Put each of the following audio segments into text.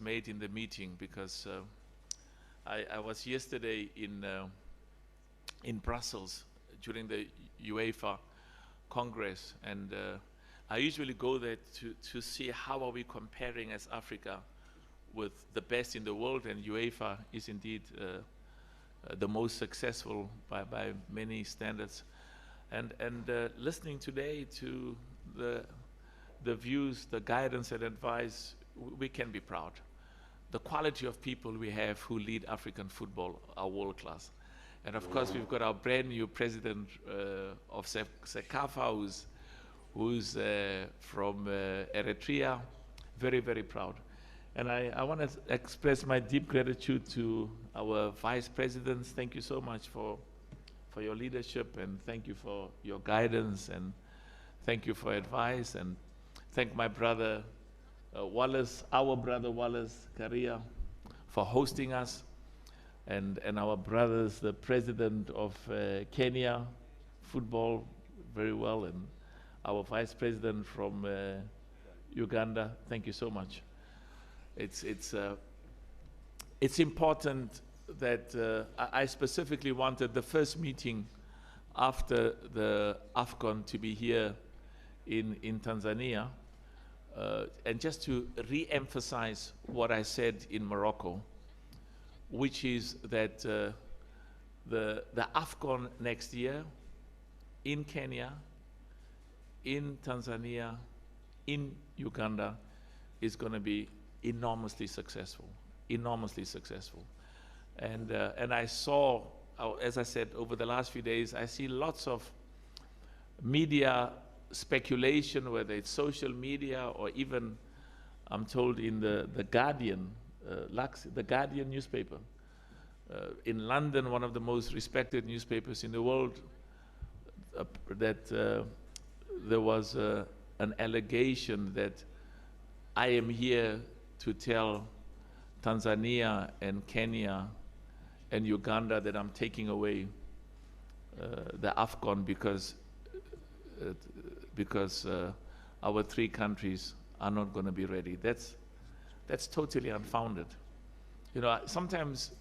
made in the meeting, because I was yesterday in Brussels during the UEFA Congress, and I usually go there to see how are we comparing as Africa with the best in the world, and UEFA is indeed the most successful by many standards. And listening today to the views, the guidance and advice, we can be proud. The quality of people we have who lead African football are world class. And of course, we've got our brand new president of CAF, who's from Eritrea. Very, very proud. And I want to express my deep gratitude to our vice presidents. Thank you so much for your leadership, and thank you for your guidance, and thank you for advice, and thank my brother Wallace, our brother Wallace Karia, for hosting us, and our brothers, the president of Kenya football, very well, and our vice president from Uganda. Thank you so much. It's important that I specifically wanted the first meeting after the AFCON to be here in Tanzania, and just to re-emphasize what I said in Morocco, which is that the AFCON next year in Kenya, in Tanzania, in Uganda is going to be enormously successful, enormously successful. And I saw, as I said, over the last few days, I see lots of media speculation, whether it's social media or even, I'm told, in the Guardian, the Guardian newspaper. In London, one of the most respected newspapers in the world, that there was an allegation that I am here to tell Tanzania and Kenya and Uganda that I'm taking away the AFCON because our three countries are not going to be ready. That's totally unfounded. You know, sometimes,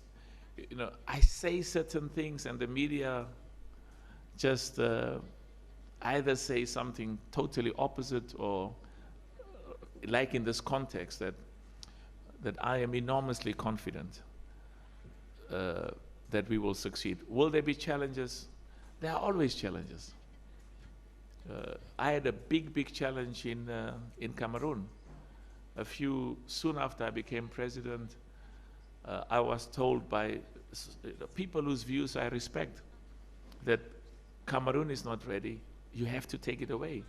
you know, I say certain things and the media just either say something totally opposite, or like in this context, that I am enormously confident that we will succeed. Will there be challenges? There are always challenges. I had a big challenge in Cameroon. Soon after I became president, I was told by people whose views I respect that Cameroon is not ready. You have to take it away.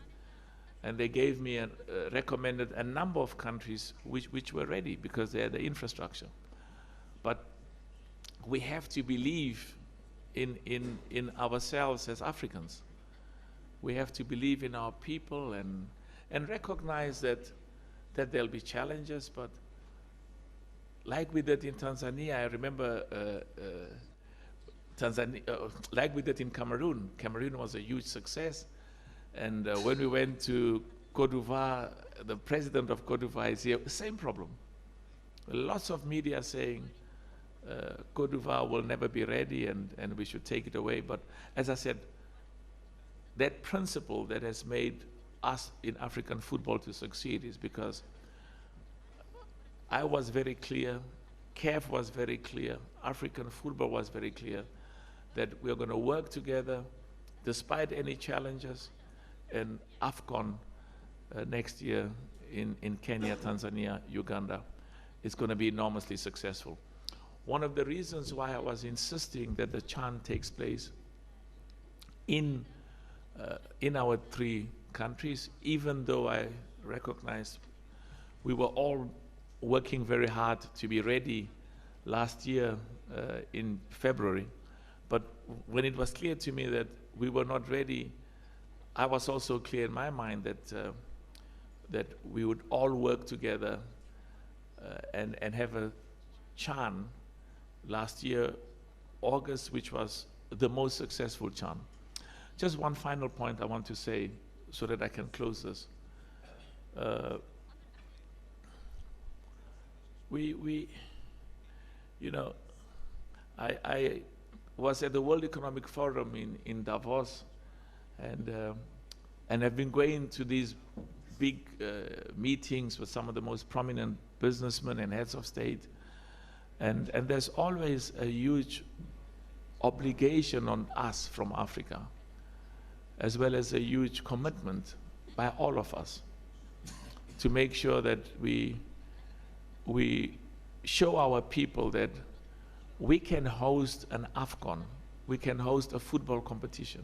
And they gave me recommended a number of countries which were ready because they had the infrastructure. But we have to believe in ourselves as Africans. We have to believe in our people and recognize that there'll be challenges, but like we did in Tanzania, I remember like we did in Cameroon. Cameroon was a huge success. And when we went to Côte d'Ivoire, the president of Côte d'Ivoire is here, same problem. Lots of media saying Côte d'Ivoire will never be ready and we should take it away. But as I said, that principle that has made us in African football to succeed is because I was very clear, CAF was very clear, African football was very clear, that we're going to work together despite any challenges, and AFCON next year in Kenya, Tanzania, Uganda is going to be enormously successful. One of the reasons why I was insisting that the CHAN takes place in our three countries, even though I recognize we were all working very hard to be ready last year in February, but when it was clear to me that we were not ready, I was also clear in my mind that we would all work together and have a CHAN last year, August, which was the most successful CHAN. Just one final point I want to say so that I can close this. we you know, I was at the World Economic Forum in Davos, and I've been going to these big meetings with some of the most prominent businessmen and heads of state, and there's always a huge obligation on us from Africa, as well as a huge commitment by all of us to make sure that we show our people that we can host an AFCON, we can host a football competition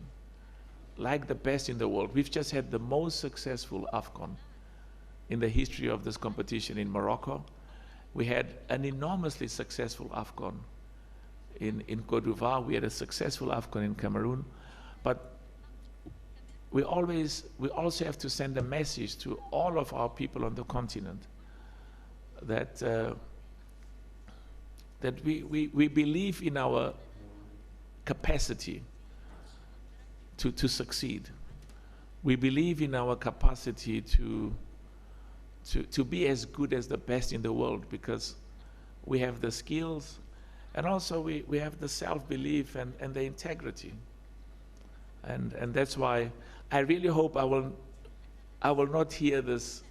like the best in the world. We've just had the most successful AFCON in the history of this competition in Morocco. We had an enormously successful AFCON in Cote d'Ivoire. We had a successful AFCON in Cameroon. But we also have to send a message to all of our people on the continent that that we believe in our capacity to succeed. We believe in our capacity to be as good as the best in the world, because we have the skills, and also we have the self-belief and the integrity. And that's why I really hope I will not hear this.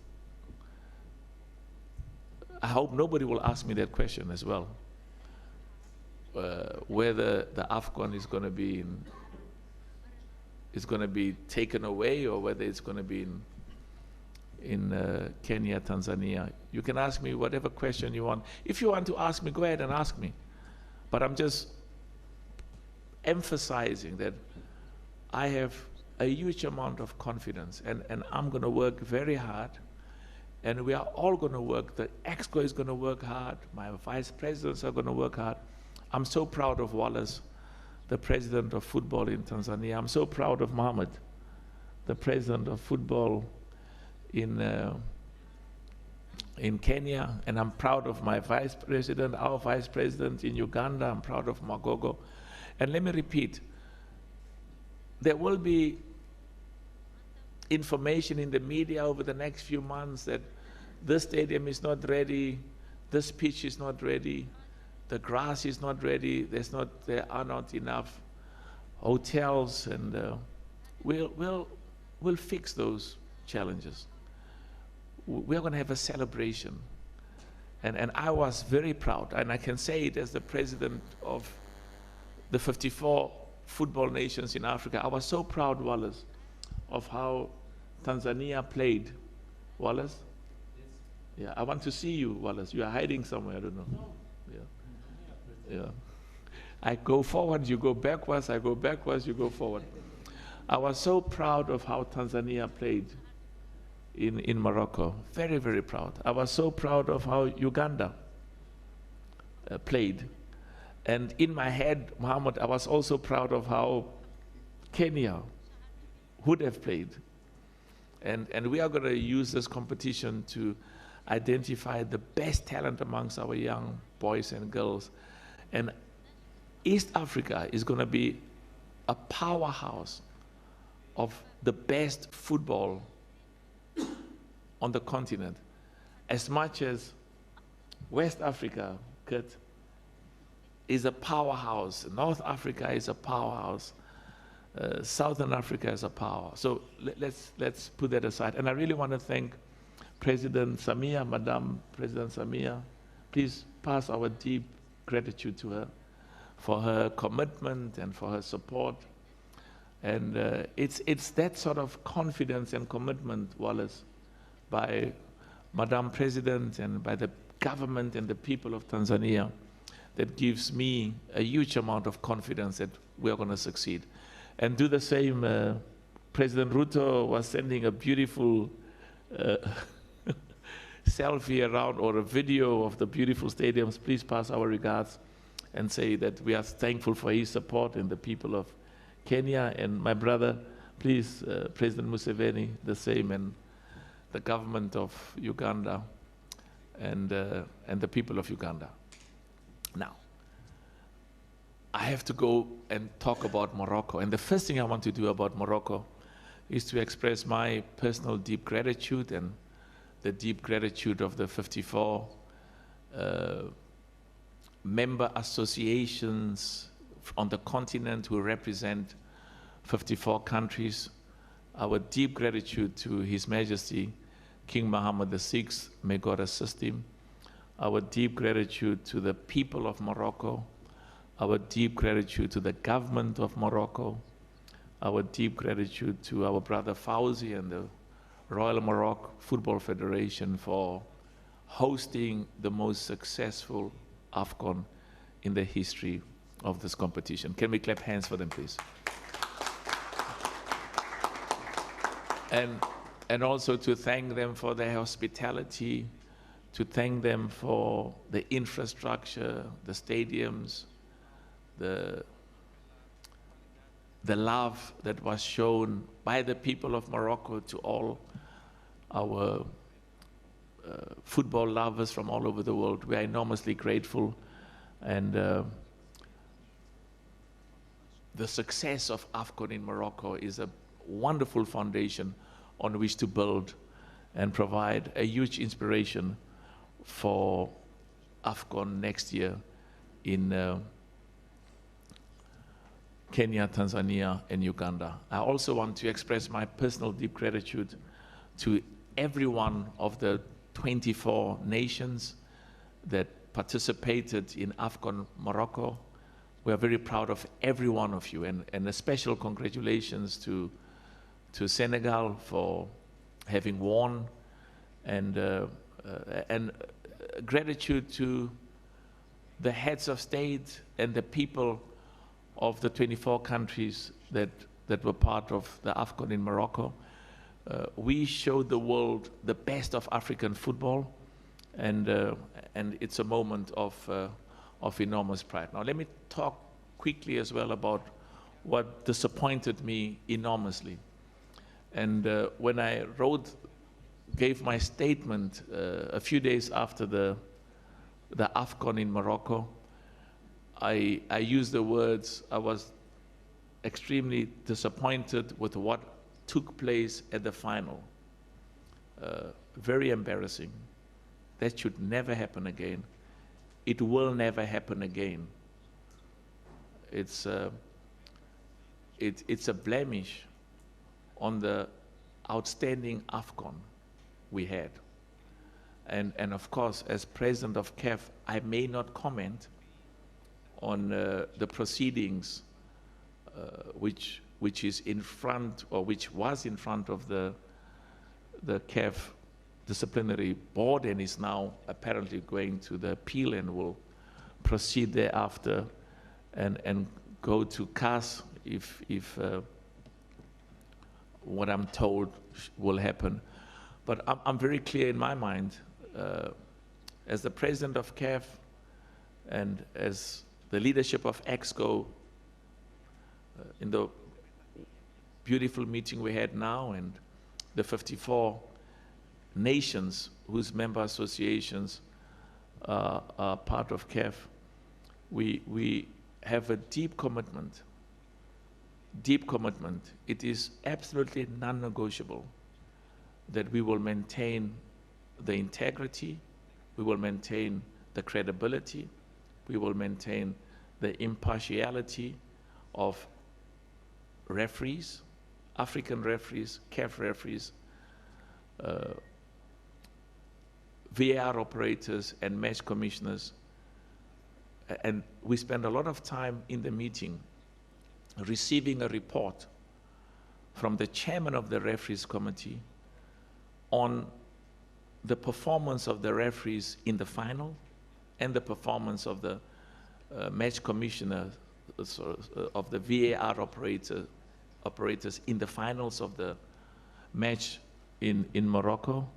I hope nobody will ask me that question as well, whether the AFCON is going to be taken away, or whether it's going to be in Kenya, Tanzania. You can ask me whatever question you want. If you want to ask me, go ahead and ask me. But I'm just emphasizing that I have a huge amount of confidence, and I'm going to work very hard, and we are all going to work. The ExCo is going to work hard. My vice presidents are going to work hard. I'm so proud of Wallace, the president of football in Tanzania. I'm so proud of Mohammed, the president of football in Kenya, and I'm proud of my vice president, our vice president in Uganda. I'm proud of Magogo. And let me repeat, there will be information in the media over the next few months that this stadium is not ready, this pitch is not ready, the grass is not ready, there are not enough hotels, and we'll fix those challenges. We're going to have a celebration. And I was very proud, and I can say it as the president of the 54 football nations in Africa. I was so proud, Wallace, of how Tanzania played. Wallace? Yes. Yeah, I want to see you, Wallace. You are hiding somewhere, I don't know. No. Yeah. Yeah. I go forward, you go backwards, I go backwards, you go forward. I was so proud of how Tanzania played in Morocco. Very, very proud. I was so proud of how Uganda played. And in my head, Mohammed, I was also proud of how Kenya would have played. And we are going to use this competition to identify the best talent amongst our young boys and girls. And East Africa is going to be a powerhouse of the best football on the continent, as much as West Africa, Kurt, is a powerhouse. North Africa is a powerhouse. Southern Africa is a powerhouse. So let's put that aside. And I really want to thank President Samia, Madam President Samia. Please pass our deep gratitude to her for her commitment and for her support. And it's that sort of confidence and commitment, Wallace, by Madam President and by the government and the people of Tanzania, that gives me a huge amount of confidence that we are going to succeed. And do the same. President Ruto was sending a beautiful selfie around, or a video of the beautiful stadiums. Please pass our regards and say that we are thankful for his support and the people of Kenya. And my brother, please, President Museveni, the same, and the government of Uganda and the people of Uganda. Now, I have to go and talk about Morocco. And the first thing I want to do about Morocco is to express my personal deep gratitude and the deep gratitude of the 54 member associations on the continent who represent 54 countries. Our deep gratitude to His Majesty, King Mohammed VI, may God assist him. Our deep gratitude to the people of Morocco. Our deep gratitude to the government of Morocco. Our deep gratitude to our brother Fauzi and the Royal Morocco Football Federation for hosting the most successful AFCON in the history of this competition. Can we clap hands for them, please? And also to thank them for their hospitality, to thank them for the infrastructure, the stadiums, the love that was shown by the people of Morocco to all our football lovers from all over the world. We are enormously grateful, and the success of AFCON in Morocco is a wonderful foundation on which to build and provide a huge inspiration for AFCON next year in Kenya, Tanzania, and Uganda. I also want to express my personal deep gratitude to every one of the 24 nations that participated in AFCON Morocco. We are very proud of every one of you, and a special congratulations to Senegal for having won, and gratitude to the heads of state and the people of the 24 countries that were part of the AFCON in Morocco. We showed the world the best of African football, and it's a moment of enormous pride. Now let me talk quickly as well about what disappointed me enormously. And when I gave my statement a few days after the AFCON in Morocco, I used the words, I was extremely disappointed with what took place at the final. Very embarrassing. That should never happen again. It will never happen again. It's a blemish on the outstanding AFCON we had. And of course, as president of CAF, I may not comment on the proceedings which is in front, or which was in front of the CAF disciplinary board, and is now apparently going to the appeal and will proceed thereafter and go to CAS if what I'm told will happen. But I'm very clear in my mind, as the president of CAF and as the leadership of ExCo, in the beautiful meeting we had now, and the 54 nations whose member associations are part of CAF, we have a deep commitment. It is absolutely non-negotiable that we will maintain the integrity, we will maintain the credibility, we will maintain the impartiality of referees, African referees, CAF referees, VAR operators, and match commissioners. And we spend a lot of time in the meeting receiving a report from the chairman of the referees committee on the performance of the referees in the final and the performance of the match commissioner, of the VAR operators in the finals of the match in Morocco,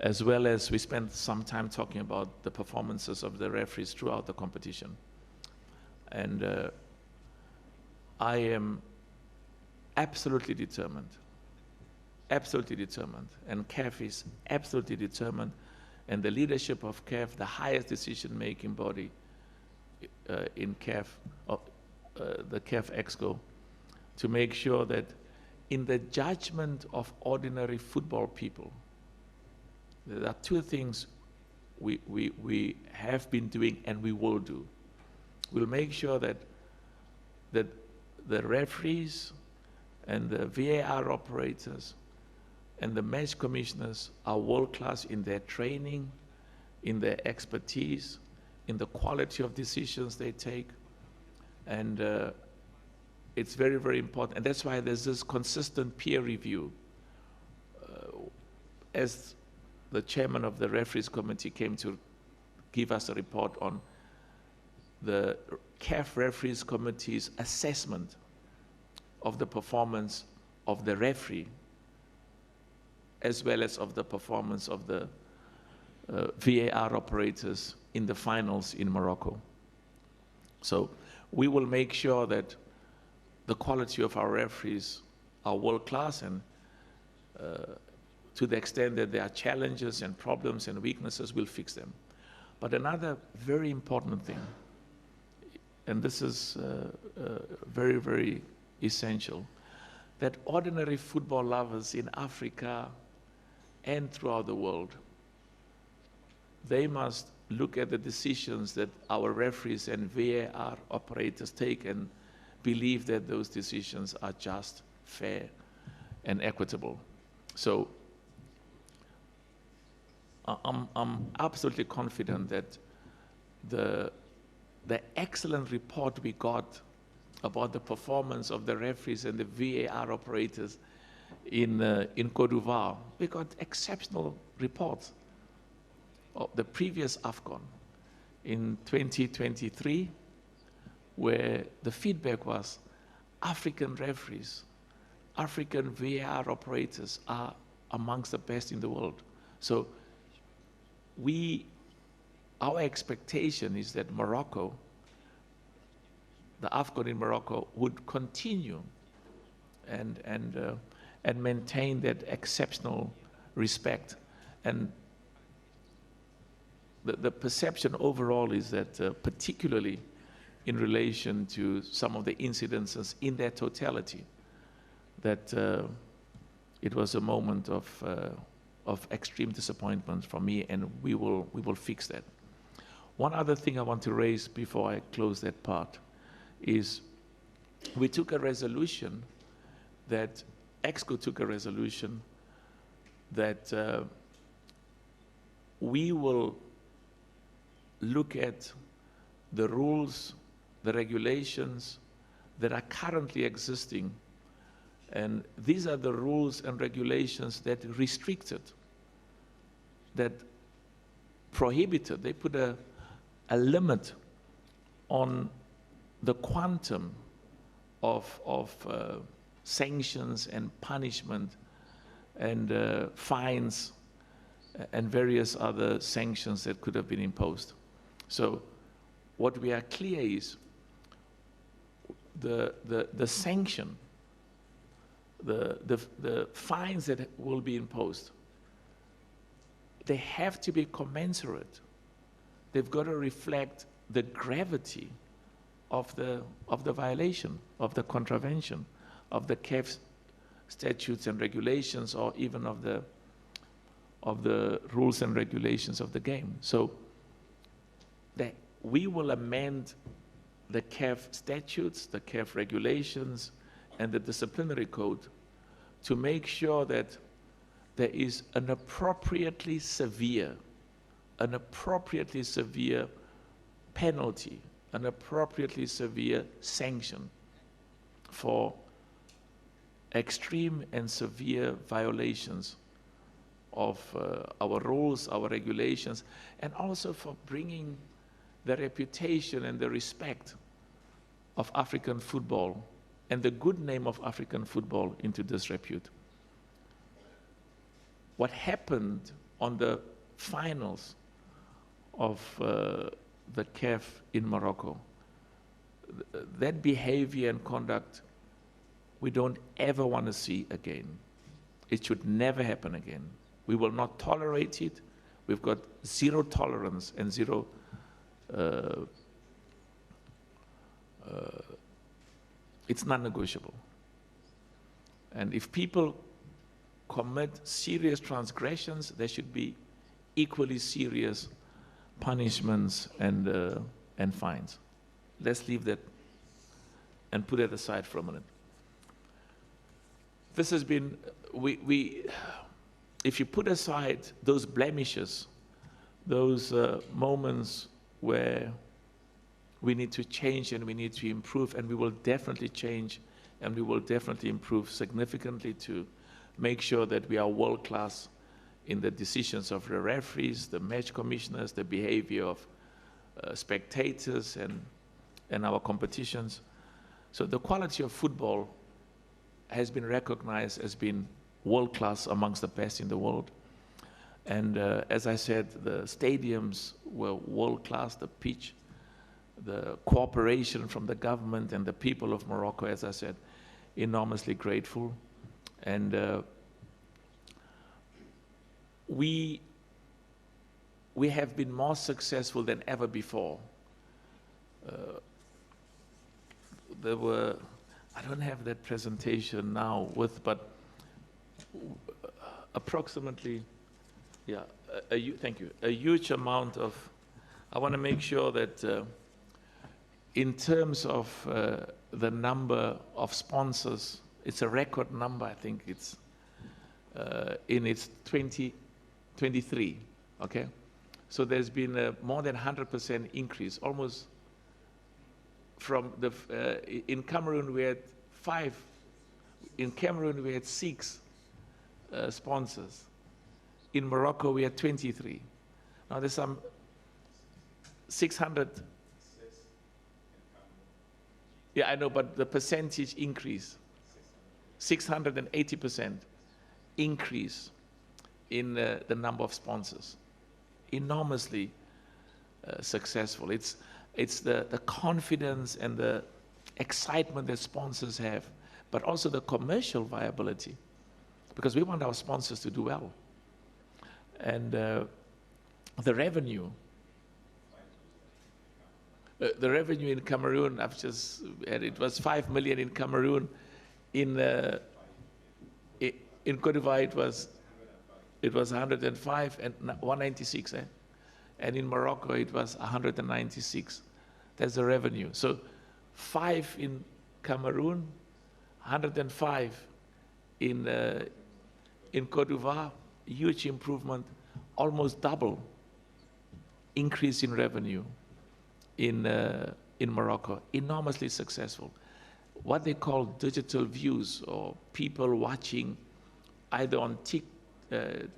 as well as we spent some time talking about the performances of the referees throughout the competition. And I am absolutely determined, and CAF is absolutely determined, and the leadership of CAF, the highest decision-making body in CAF, the CAF ExCo, to make sure that in the judgment of ordinary football people, there are two things we have been doing and we will do. We'll make sure that the referees and the VAR operators and the match commissioners are world-class in their training, in their expertise, in the quality of decisions they take. And it's very, very important. And that's why there's this consistent peer review. As the chairman of the referees committee came to give us a report on the CAF referees committee's assessment of the performance of the referee, as well as of the performance of the VAR operators in the finals in Morocco. So we will make sure that the quality of our referees are world-class, and to the extent that there are challenges and problems and weaknesses, we'll fix them. But another very important thing, and this is very, very essential, that ordinary football lovers in Africa and throughout the world, they must look at the decisions that our referees and VAR operators take and believe that those decisions are just, fair, and equitable. So I'm absolutely confident that the excellent report we got about the performance of the referees and the VAR operators in Côte d'Ivoire, we got exceptional reports. Of the previous AFCON in 2023, where the feedback was African referees, African VAR operators are amongst the best in the world. So our expectation is that Morocco, the AFCON in Morocco, would continue and maintain that exceptional respect. And the perception overall is that, particularly in relation to some of the incidences in their totality, that it was a moment of extreme disappointment for me, and we will fix that. One other thing I want to raise before I close that part is we took a resolution that ExCo took a resolution that we will look at the rules, the regulations that are currently existing. And these are the rules and regulations that restricted, that prohibited, they put a limit on the quantum of sanctions and punishment and fines and various other sanctions that could have been imposed. So what we are clear is the sanction, the fines that will be imposed, they have to be commensurate. They've got to reflect the gravity of the violation, of the contravention, of the CAF statutes and regulations, or even of the rules and regulations of the game. So that we will amend the CAF statutes, the CAF regulations, and the disciplinary code to make sure that there is an appropriately severe penalty, an appropriately severe sanction for extreme and severe violations of our rules, our regulations, and also for bringing the reputation and the respect of African football and the good name of African football into disrepute. What happened on the finals of the CAF in Morocco, that behavior and conduct we don't ever want to see again. It should never happen again. We will not tolerate it. We've got zero tolerance and zero it's non-negotiable. And if people commit serious transgressions, there should be equally serious punishments and fines. Let's leave that and put that aside for a minute. This has been, if you put aside those blemishes, those moments where we need to change and we need to improve, and we will definitely change and we will definitely improve significantly to make sure that we are world-class in the decisions of the referees, the match commissioners, the behavior of spectators and our competitions. So the quality of football has been recognized as being world-class, amongst the best in the world. And as I said, the stadiums were world-class, the pitch, the cooperation from the government and the people of Morocco, as I said, enormously grateful. And we have been more successful than ever before. There were, I don't have that presentation now but approximately, yeah, thank you, a huge amount of, I want to make sure that in terms of the number of sponsors, it's a record number. I think it's in its 2023, okay? So there's been a more than 100% increase, almost from the, in Cameroon we had 5, in Cameroon we had 6 sponsors. In Morocco we had 23. Now there's some 600. Yeah, I know, but the percentage increase, 680% increase in the number of sponsors. Enormously successful. It's the confidence and the excitement that sponsors have, but also the commercial viability, because we want our sponsors to do well. And the revenue in Cameroon, I've just had, it was 5 million in Cameroon. In Cote d'Ivoire it was 105 and 196, and in Morocco it was 196. That's the revenue. So 5 in Cameroon, 105 in Cote d'Ivoire, huge improvement, almost double increase in revenue in Morocco, enormously successful. What they call digital views, or people watching either on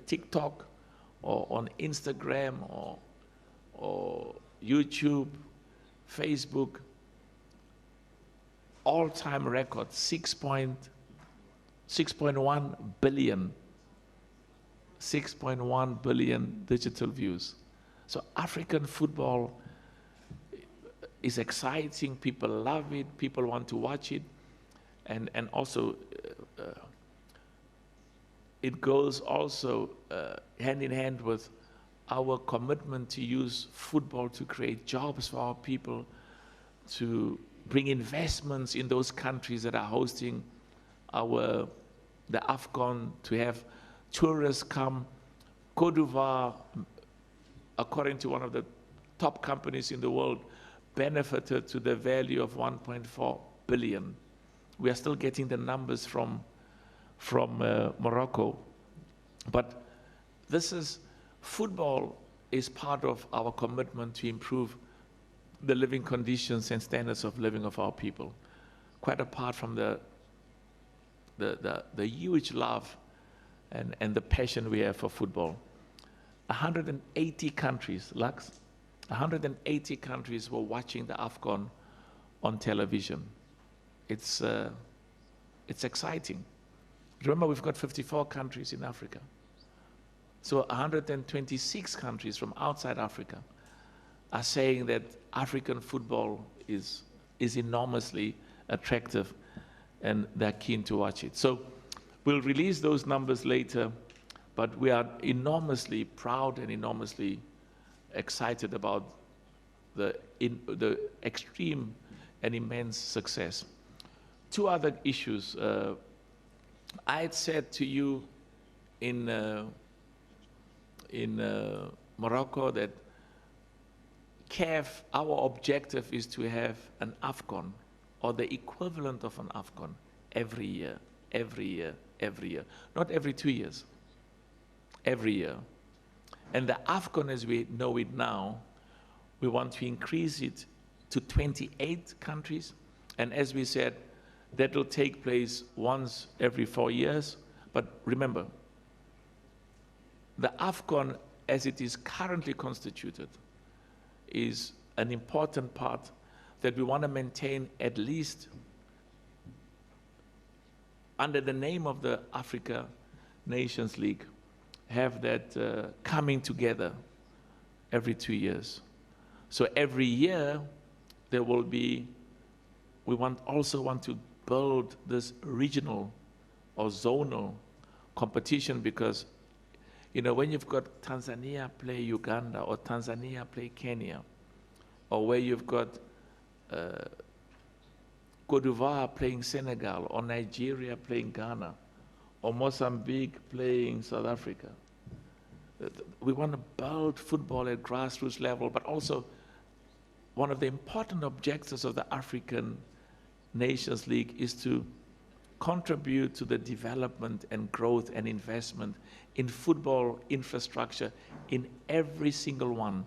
TikTok or on Instagram or YouTube, Facebook, all-time record, 6.1 billion. 6.1 billion digital views. So African football is exciting, people love it, people want to watch it, and also it goes also hand in hand with our commitment to use football to create jobs for our people, to bring investments in those countries that are hosting the AFCON, to have tourists come. Cote d'Ivoire, according to one of the top companies in the world, benefited to the value of 1.4 billion. We are still getting the numbers from Morocco. But football is part of our commitment to improve the living conditions and standards of living of our people, quite apart from the huge love and the passion we have for football. 180 countries, Lux, 180 countries were watching the AFCON on television. It's exciting. Remember, we've got 54 countries in Africa. So 126 countries from outside Africa are saying that African football is enormously attractive and they're keen to watch it. So we'll release those numbers later, but we are enormously proud and enormously excited about the extreme and immense success. 2 other issues. I had said to you in Morocco that CAF, our objective is to have an AFCON or the equivalent of an AFCON every year, every year, every year. Not every 2 years, every year. And the AFCON as we know it now, we want to increase it to 28 countries. And as we said, that will take place once every 4 years. But remember, the AFCON as it is currently constituted is an important part that we want to maintain, at least under the name of the Africa Nations League, have that coming together every 2 years. So every year there will be, we also want to build this regional or zonal competition, because when you've got Tanzania play Uganda, or Tanzania play Kenya, or where you've got Côte d'Ivoire playing Senegal, or Nigeria playing Ghana, or Mozambique playing South Africa. We want to build football at grassroots level, but also one of the important objectives of the African Nations League is to contribute to the development and growth and investment in football infrastructure in every single one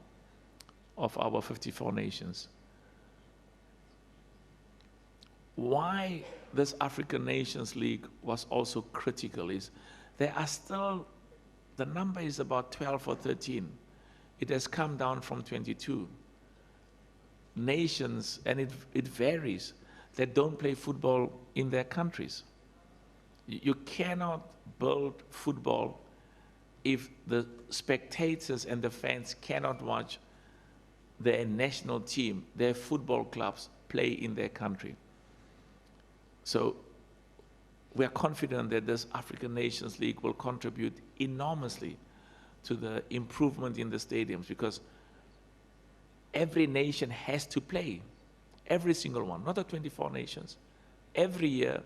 of our 54 nations. Why this African Nations League was also critical is there are still, the number is about 12 or 13. It has come down from 22 nations, and it varies, that don't play football in their countries. You cannot build football if the spectators and the fans cannot watch their national team, their football clubs play in their country. So we are confident that this African Nations League will contribute enormously to the improvement in the stadiums, because every nation has to play, every single one, not the 24 nations. Every year,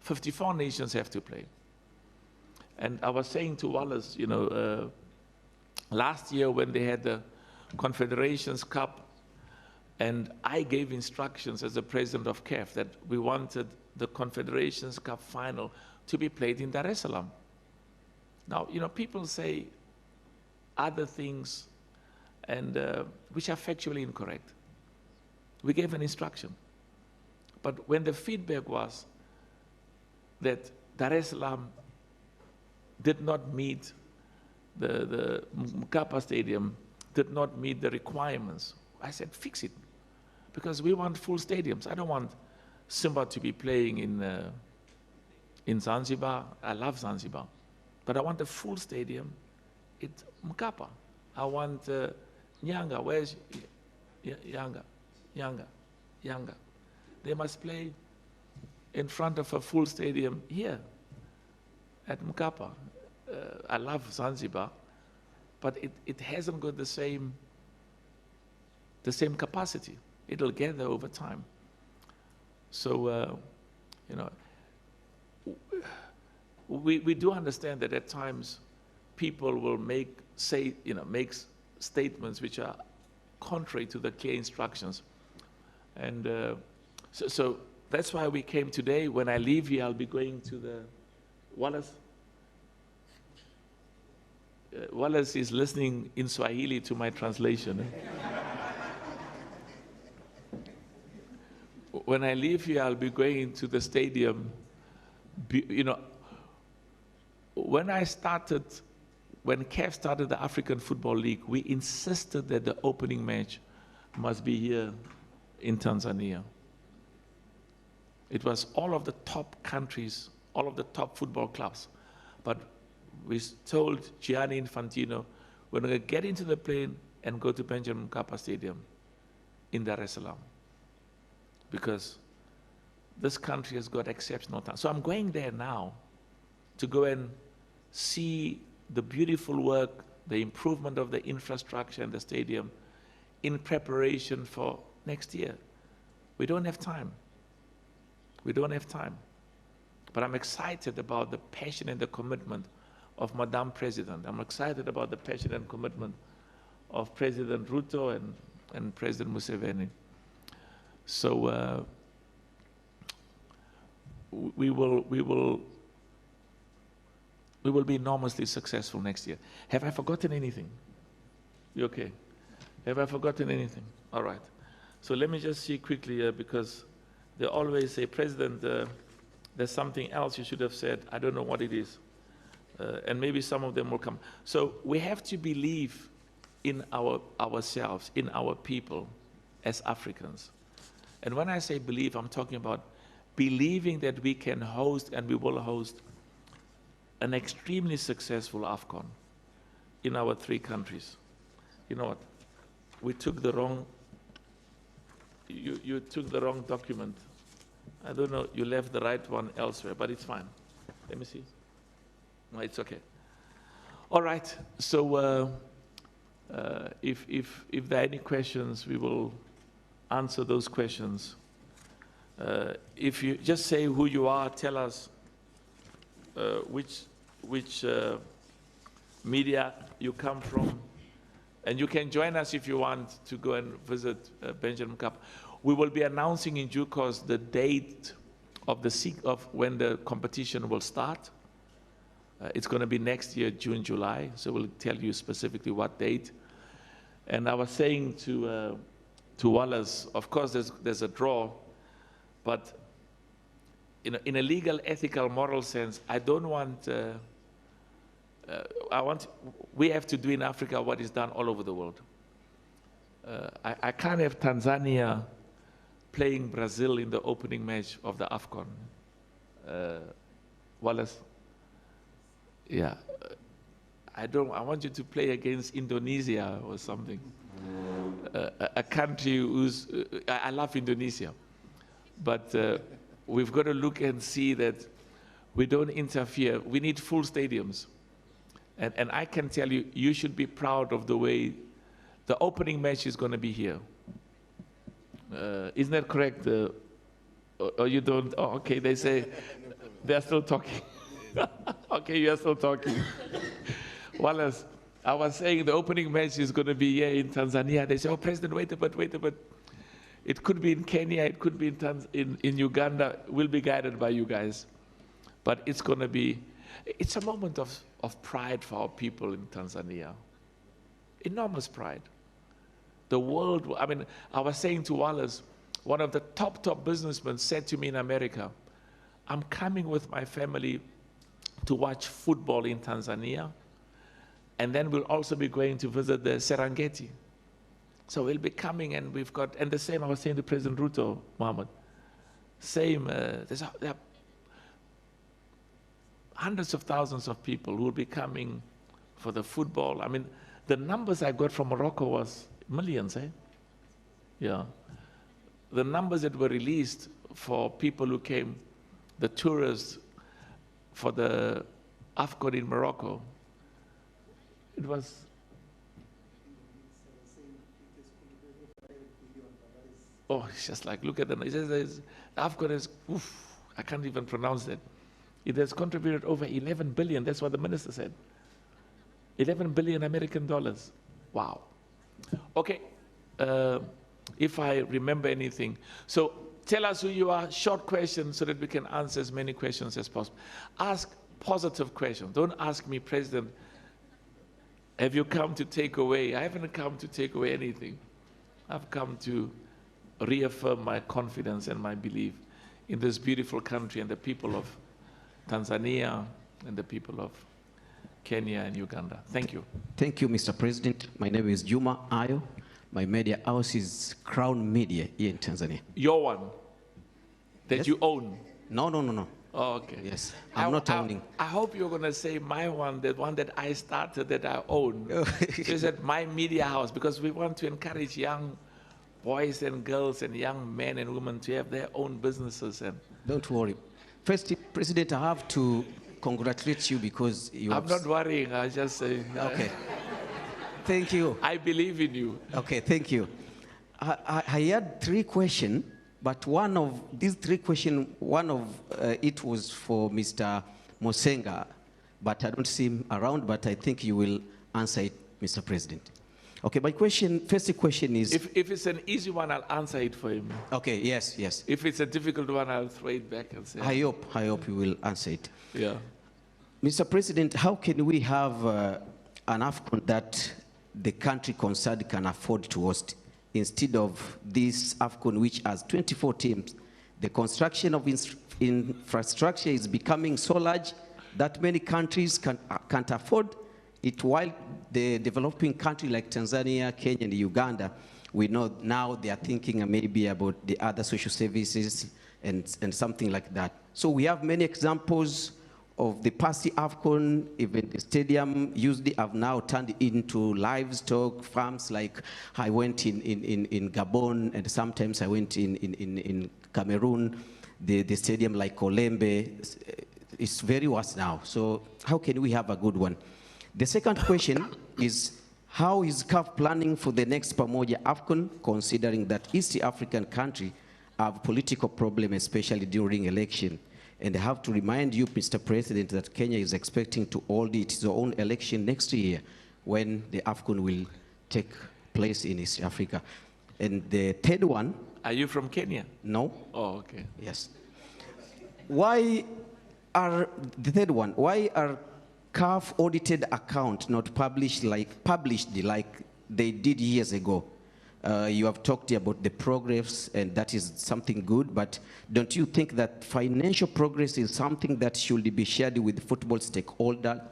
54 nations have to play. And I was saying to Wallace, last year when they had the Confederations Cup, and I gave instructions as the president of CAF that we wanted the Confederations Cup final to be played in Dar es Salaam. Now, people say other things, and which are factually incorrect. We gave an instruction. But when the feedback was that Dar es Salaam did not meet the Mkapa Stadium, did not meet the requirements, I said, fix it. Because we want full stadiums. I don't want Simba to be playing in Zanzibar. I love Zanzibar. But I want a full stadium at Mkapa. I want Nyanga. Where's Yanga? They must play in front of a full stadium here at Mkapa. I love Zanzibar, but it hasn't got the same capacity. It'll get there over time. So, we do understand that at times people will make statements which are contrary to the clear instructions. And so that's why we came today. When I leave here, I'll be going to the Wallace. Wallace is listening in Swahili to my translation. When I leave here, I'll be going to the stadium. When CAF started the African Football League, we insisted that the opening match must be here in Tanzania. It was all of the top countries, all of the top football clubs. But we told Gianni Infantino, we're going to get into the plane and go to Benjamin Mkapa Stadium in Dar es Salaam, because this country has got exceptional talent. So I'm going there now to go and see the beautiful work, the improvement of the infrastructure and the stadium in preparation for next year. We don't have time. We don't have time. But I'm excited about the passion and the commitment of Madam President. I'm excited about the passion and commitment of President Ruto and and President Museveni. So we will be enormously successful next year. Have I forgotten anything? You okay? Have I forgotten anything? All right. So let me just see quickly, because they always say, President, there's something else you should have said. I don't know what it is. And maybe some of them will come. So we have to believe in ourselves, in our people as Africans. And when I say believe, I'm talking about believing that we can host and we will host an extremely successful AFCON in our 3 countries. You know what? We took the wrong, you took the wrong document. I don't know, you left the right one elsewhere, but it's fine. Let me see. No, it's okay. All right, so if there are any questions, we will answer those questions. If you just say who you are, tell us which media you come from, and you can join us if you want to go and visit Benjamin Cup. We will be announcing in due course the date of when the competition will start. It's going to be next year, June, July, so we'll tell you specifically what date. And I was saying to Wallace, of course there's a draw, but in a legal, ethical, moral sense, I don't want, we have to do in Africa what is done all over the world. I can't have Tanzania playing Brazil in the opening match of the AFCON. Wallace? Yeah. I want you to play against Indonesia or something. A country who's, I love Indonesia, but we've got to look and see that we don't interfere. We need full stadiums. And I can tell you, you should be proud of the way the opening match is going to be here. Isn't that correct? Or you don't? Oh, okay, they say they're still talking. Okay, you're still talking. Wallace, I was saying the opening match is going to be here in Tanzania. They say, oh, President, wait a bit. It could be in Kenya, it could be in Uganda. We'll be guided by you guys. But it's going to be, it's a moment of pride for our people in Tanzania. Enormous pride. The world, I mean, I was saying to Wallace, one of the top businessmen said to me in America, I'm coming with my family to watch football in Tanzania, and then we'll also be going to visit the Serengeti. So we'll be coming, and we've got, and the same I was saying to President Ruto, Mohammed, same, there are hundreds of thousands of people who will be coming for the football. I mean, the numbers I got from Morocco was millions, eh? Yeah. The numbers that were released for people who came, the tourists for the AFCON in Morocco, it was... Oh, it's just like, look at them. It says AFCON is, oof, I can't even pronounce that. It has contributed over 11 billion. That's what the minister said. 11 billion American dollars. Wow. Okay. If I remember anything. So tell us who you are, short questions so that we can answer as many questions as possible. Ask positive questions. Don't ask me, President, have you come to take away? I haven't come to take away anything. I've come to reaffirm my confidence and my belief in this beautiful country and the people of Tanzania and the people of Kenya and Uganda. Thank you. Thank you, Mr. President. My name is Juma Ayo. My media house is Crown Media here in Tanzania. Your one? That Yes. you own? No. Oh, okay. Yes, I'm not owning. I hope you're going to say my one, the one that I started, that I own. Is that my media house? Because we want to encourage young boys and girls and young men and women to have their own businesses. And Don't worry. First, President, I have to congratulate you because you I'm not worrying. I just say, Okay. Thank you. I believe in you. Okay, thank you. I had 3 questions, but one of these 3 questions, one of it was for Mr. Mosenga, but I don't see him around, but I think you will answer it, Mr. President. Okay, my first question is... If it's an easy one, I'll answer it for him. Okay, yes, yes. If it's a difficult one, I'll throw it back and say... I hope you will answer it. Yeah. Mr. President, how can we have an AFCON that the country concerned can afford to host instead of this AFCON which has 24 teams? The construction of infrastructure is becoming so large that many countries can't afford it, while the developing country like Tanzania, Kenya, and Uganda, we know now they are thinking maybe about the other social services and something like that. So we have many examples of the past AFCON, even the stadium usually have now turned into livestock farms. Like I went in Gabon, and sometimes I went in Cameroon. The stadium like Olembe is very worse now. So how can we have a good one? The second question is, how is CAF planning for the next Pamoja AFCON, considering that East African countries have political problems, especially during election? And I have to remind you, Mr. President, that Kenya is expecting to hold its own election next year when the AFCON will take place in East Africa. And the third one... Are you from Kenya? No. Oh, okay. Yes. The third one, why are CAF audited account not published like they did years ago? You have talked about the progress, and that is something good, but don't you think that financial progress is something that should be shared with football stakeholders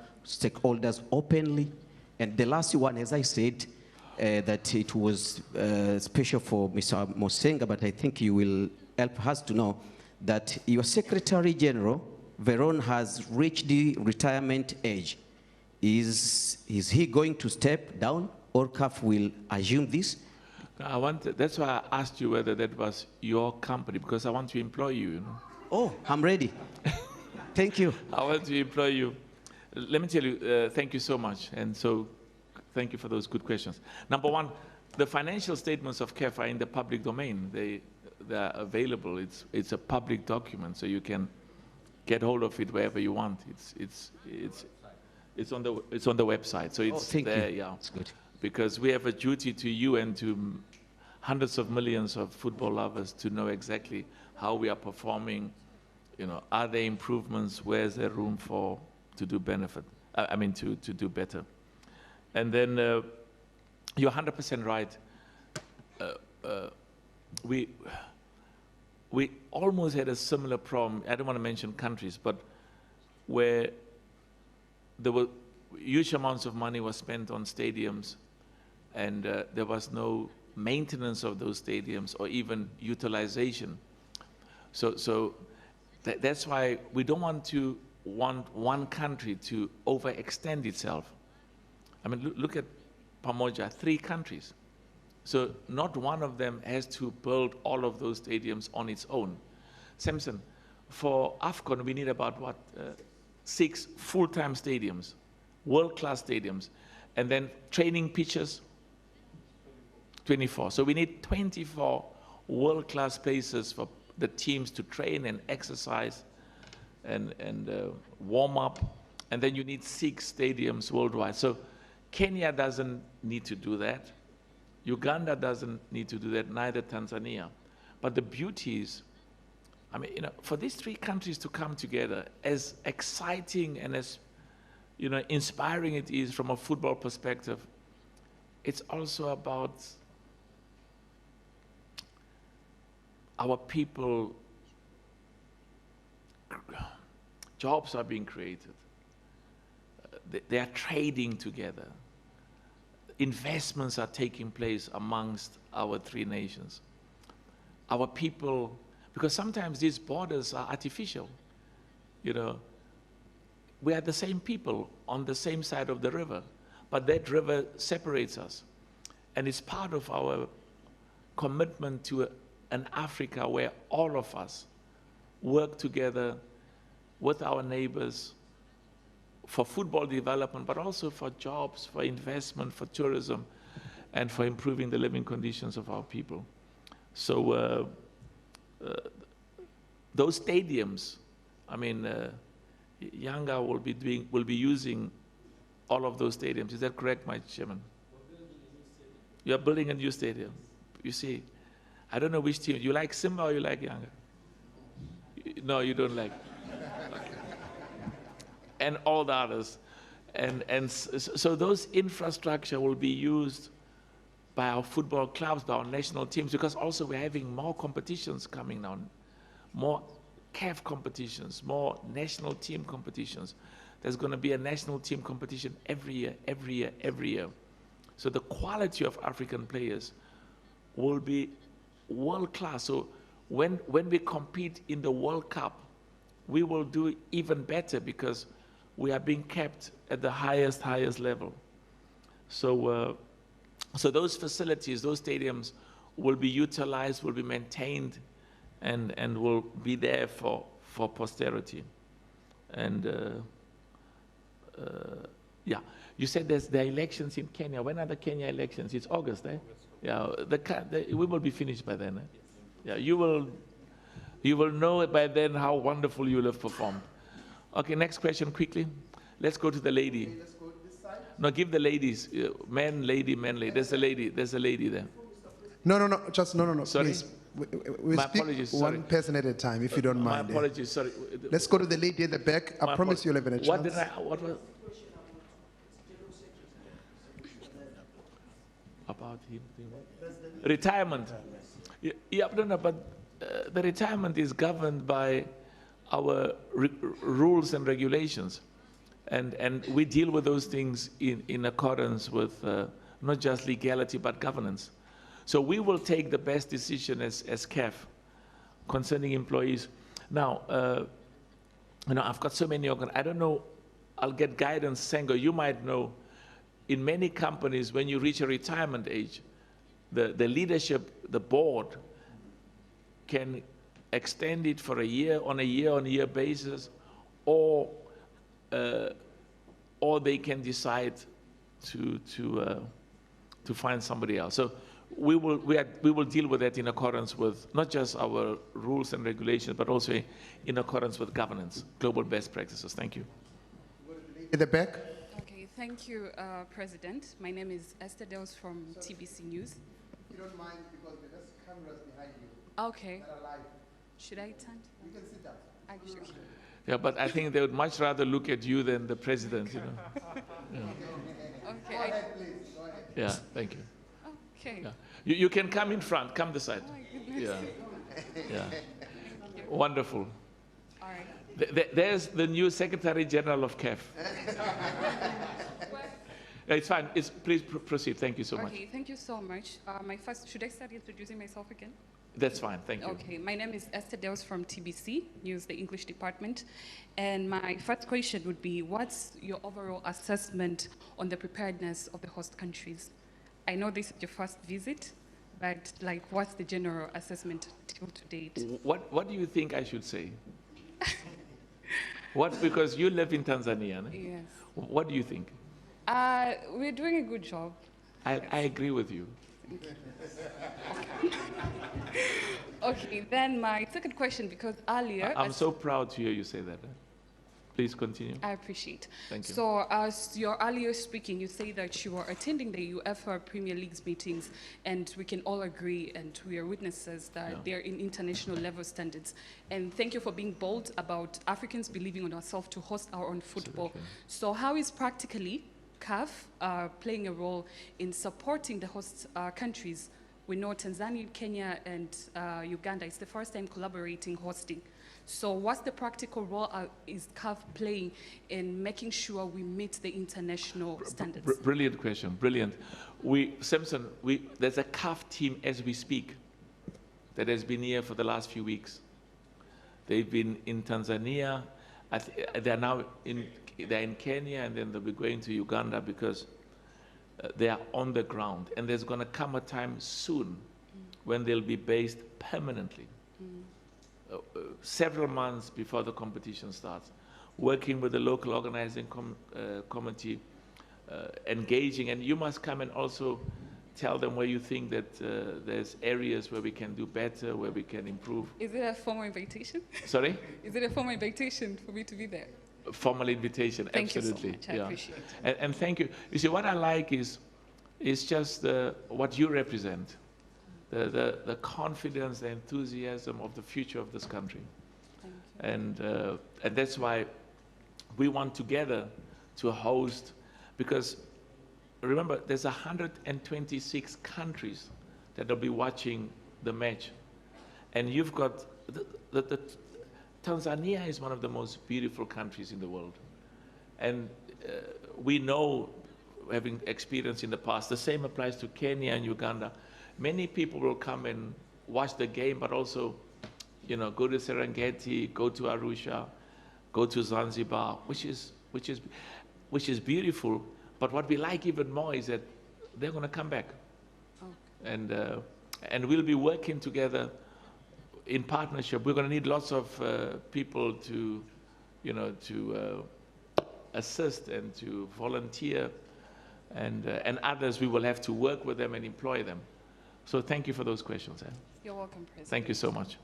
openly? And the last one, as I said, that it was special for Mr. Mosenga, but I think you will help us to know that your Secretary General, Veron, has reached the retirement age. Is he going to step down, or CAF will assume this? That's why I asked you whether that was your company, because I want to employ you, you know. Oh, I'm ready. Thank you. I want to employ you. Let me tell you, thank you so much. And so thank you for those good questions. Number one, the financial statements of CAF are in the public domain. They're available. It's a public document, so you can get hold of it wherever you want. It's on the website. So it's there, yeah. That's good. Because we have a duty to you and to hundreds of millions of football lovers to know exactly how we are performing. You know, are there improvements? Where's there room to do to do better? And then you're 100% right. We almost had a similar problem. I don't want to mention countries, but where there were huge amounts of money was spent on stadiums, and there was no maintenance of those stadiums or even utilization. So that's why we don't want one country to overextend itself. I mean, look at Pamoja, 3 countries. So not one of them has to build all of those stadiums on its own. Samson, for AFCON, we need about 6 full-time stadiums, world-class stadiums, and then training pitches, 24. So we need 24 world-class places for the teams to train and exercise and warm up, and then you need 6 stadiums worldwide. So Kenya doesn't need to do that. Uganda doesn't need to do that, neither Tanzania. But the beauty is, I mean, you know, for these 3 countries to come together, as exciting and as, you know, inspiring it is from a football perspective, it's also about our people. Jobs are being created. They are trading together. Investments are taking place amongst our 3 nations. Our people, because sometimes these borders are artificial. You know, we are the same people on the same side of the river, but that river separates us. And it's part of our commitment to an Africa where all of us work together with our neighbors for football development, but also for jobs, for investment, for tourism, and for improving the living conditions of our people. So those stadiums, I mean, Yanga will be using all of those stadiums. Is that correct, my chairman? You're building a new stadium. You see, I don't know which team. You like Simba or you like Yanga? No, you don't like. Okay. And all the others. So those infrastructure will be used by our football clubs, by our national teams, because also we're having more competitions coming now, more CAF competitions, more national team competitions. There's going to be a national team competition every year, every year, every year. So the quality of African players will be world class. So when we compete in the World Cup, we will do even better because we are being kept at the highest level. So, so those facilities, those stadiums will be utilized, will be maintained, and will be there for posterity. And yeah, you said there are elections in Kenya. When are the Kenya elections? It's August, eh? Yeah, we will be finished by then. Eh? Yeah, you will know by then how wonderful you will have performed. Okay, next question quickly. Let's go to the lady. Okay, let's go this side. No, give the ladies. Man, lady, man, lady. There's a lady. There's a lady there. No. Sorry? Please. We My speak apologies, one sorry. person at a time, if you don't My mind. apologies, sorry. Let's go to the lady at the back. I promise you'll have a chance. What was? About him? Retirement. Yeah, no, but the retirement is governed by our rules and regulations. And we deal with those things in accordance with not just legality, but governance. So we will take the best decision as CAF concerning employees. Now, I've got so many I don't know, I'll get guidance, Sengo, you might know, in many companies, when you reach a retirement age, the leadership, the board, can extend it for a year on a year basis, or they can decide to find somebody else. So we will deal with that in accordance with not just our rules and regulations, but also in accordance with governance, global best practices. Thank you. At the back. Okay, thank you, President. My name is Esther Dels from TBC News. If you don't mind, because there's cameras behind you. Okay. That are live. Should I turn? You can sit down. Actually. Yeah, but I think they would much rather look at you than the president, you know. Yeah, Okay. Go ahead, please. Go ahead. yeah, thank you. Okay. Yeah. You can come in front, come this side. Oh my goodness. Yeah. Wonderful. All right. There's the new Secretary General of CAF. It's fine. Please proceed. Thank you so much. Okay, thank you so much. Should I start introducing myself again? That's fine. Thank you. Okay, my name is Esther Dels from TBC News, the English department. And my first question would be, what's your overall assessment on the preparedness of the host countries? I know this is your first visit, but what's the general assessment till to date? What do you think I should say? Because you live in Tanzania, no? Yes. What do you think? We're doing a good job. I agree with you. Okay, then my second question, because earlier... I'm so proud to hear you say that. Please continue. I appreciate. Thank you. So as you're earlier speaking, you say that you were attending the UEFA Premier League's meetings, and we can all agree, and we are witnesses that they're in international level standards. And thank you for being bold about Africans believing on ourselves to host our own football. Absolutely. So how is practically CAF playing a role in supporting the host countries? We know Tanzania, Kenya, and Uganda is the first time collaborating hosting. So what's the practical role is CAF playing in making sure we meet the international standards? Brilliant question, brilliant. Simpson, there's a CAF team as we speak that has been here for the last few weeks. They've been in Tanzania. They're now in Kenya, and then they'll be going to Uganda because they are on the ground. And there's going to come a time soon when they'll be based permanently. Several months before the competition starts, working with the local organizing committee, engaging, and you must come and also tell them where you think that there's areas where we can do better, where we can improve. Is it a formal invitation? Sorry? Is it a formal invitation for me to be there? Formal invitation, Thank absolutely. you so much. I appreciate it. And thank you. You see, what I like is It's just what you represent, the confidence, the enthusiasm of the future of this country. And that's why we want together to host, because remember, there's 126 countries that will be watching the match. And you've got, Tanzania is one of the most beautiful countries in the world. And we know, having experience in the past, the same applies to Kenya and Uganda. Many people will come and watch the game, but also, you know, go to Serengeti, go to Arusha, go to Zanzibar, which is beautiful. But what we like even more is that they're going to come back. Okay. And we'll be working together in partnership. We're going to need lots of people to, you know, to assist and to volunteer, and others we will have to work with them and employ them. So thank you for those questions. You're welcome, President. Thank you so much.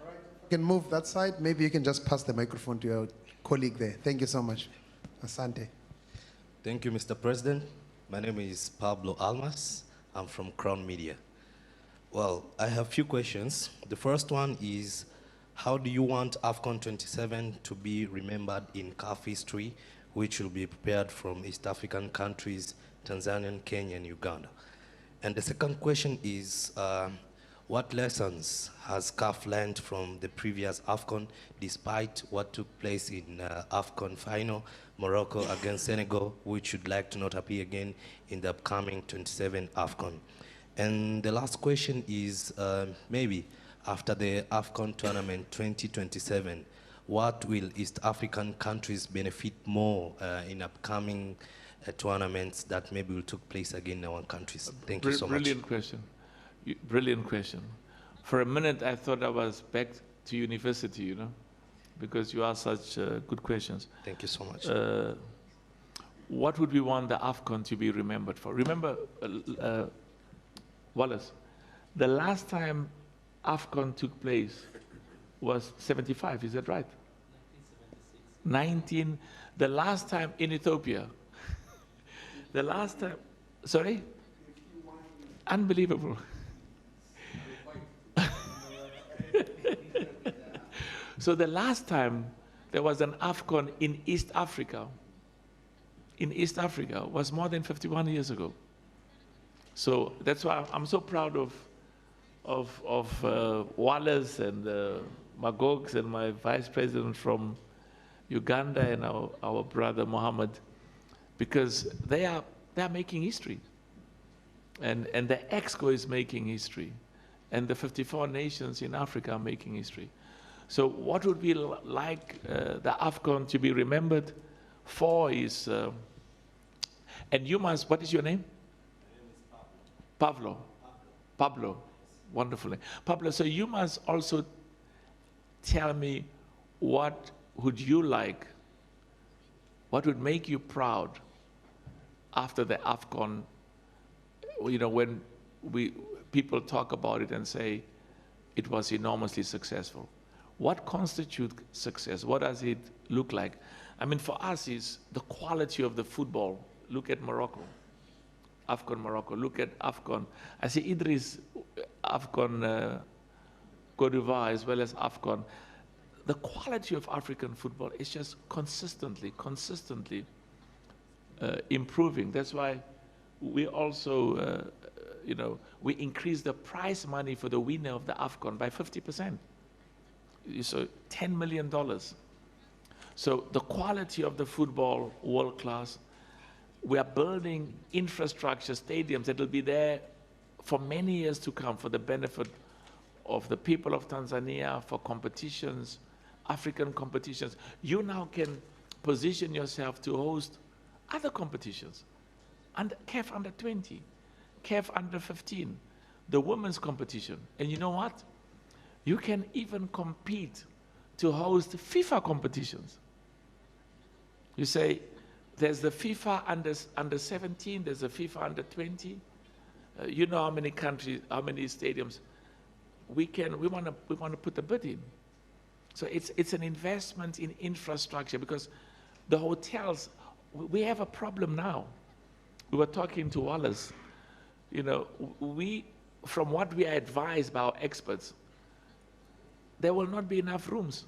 All right, you can move that side. Maybe you can just pass the microphone to your colleague there. Thank you so much. Asante. Thank you, Mr. President. My name is Pablo Almas. I'm from Crown Media. Well, I have a few questions. The first one is, how do you want AFCON 27 to be remembered in CAF history, which will be prepared from East African countries, Tanzania, Kenya, and Uganda? And the second question is, what lessons has CAF learned from the previous AFCON, despite what took place in AFCON final, Morocco against Senegal, which would like to not appear again in the upcoming 27 AFCON? And the last question is, maybe after the AFCON tournament 2027, what will East African countries benefit more in upcoming tournaments that maybe will take place again in our countries? Thank you so much. Brilliant question. Brilliant question. For a minute, I thought I was back to university, you know, because you asked such good questions. Thank you so much. What would we want the AFCON to be remembered for? Remember, Wallace, the last time AFCON took place was 75, is that right? 1976. The last time in Ethiopia. The last time, sorry? Unbelievable. So the last time there was an AFCON in East Africa, was more than 51 years ago. So that's why I'm so proud of Wallace and Magogs and my vice president from Uganda and our brother Mohammed, because they are making history. And the ExCo is making history. And the 54 nations in Africa are making history. So what would we like the AFCON to be remembered for is, and you must, what is your name? Pablo. Pablo. Wonderful. Pablo, so you must also tell me what would you like, what would make you proud after the AFCON, you know, when people talk about it and say it was enormously successful. What constitutes success? What does it look like? I mean, for us, is the quality of the football. Look at Morocco. AFCON Morocco, look at AFCON. I see Idris, AFCON Cote d'Ivoire, as well as AFCON. The quality of African football is just consistently improving. That's why we also, you know, we increase the prize money for the winner of the AFCON by 50%. So $10 million. So the quality of the football, world class. We are building infrastructure, stadiums that will be there for many years to come for the benefit of the people of Tanzania, for competitions, African competitions. You now can position yourself to host other competitions. And CAF under 20, CAF under 15, the women's competition. And you know what? You can even compete to host FIFA competitions. You say, there's the FIFA under 17, there's the FIFA under 20. You know how many countries, how many stadiums. We want to put a bid in. So it's an investment in infrastructure, because the hotels, we have a problem now. We were talking to Wallace. You know, from what we are advised by our experts, there will not be enough rooms.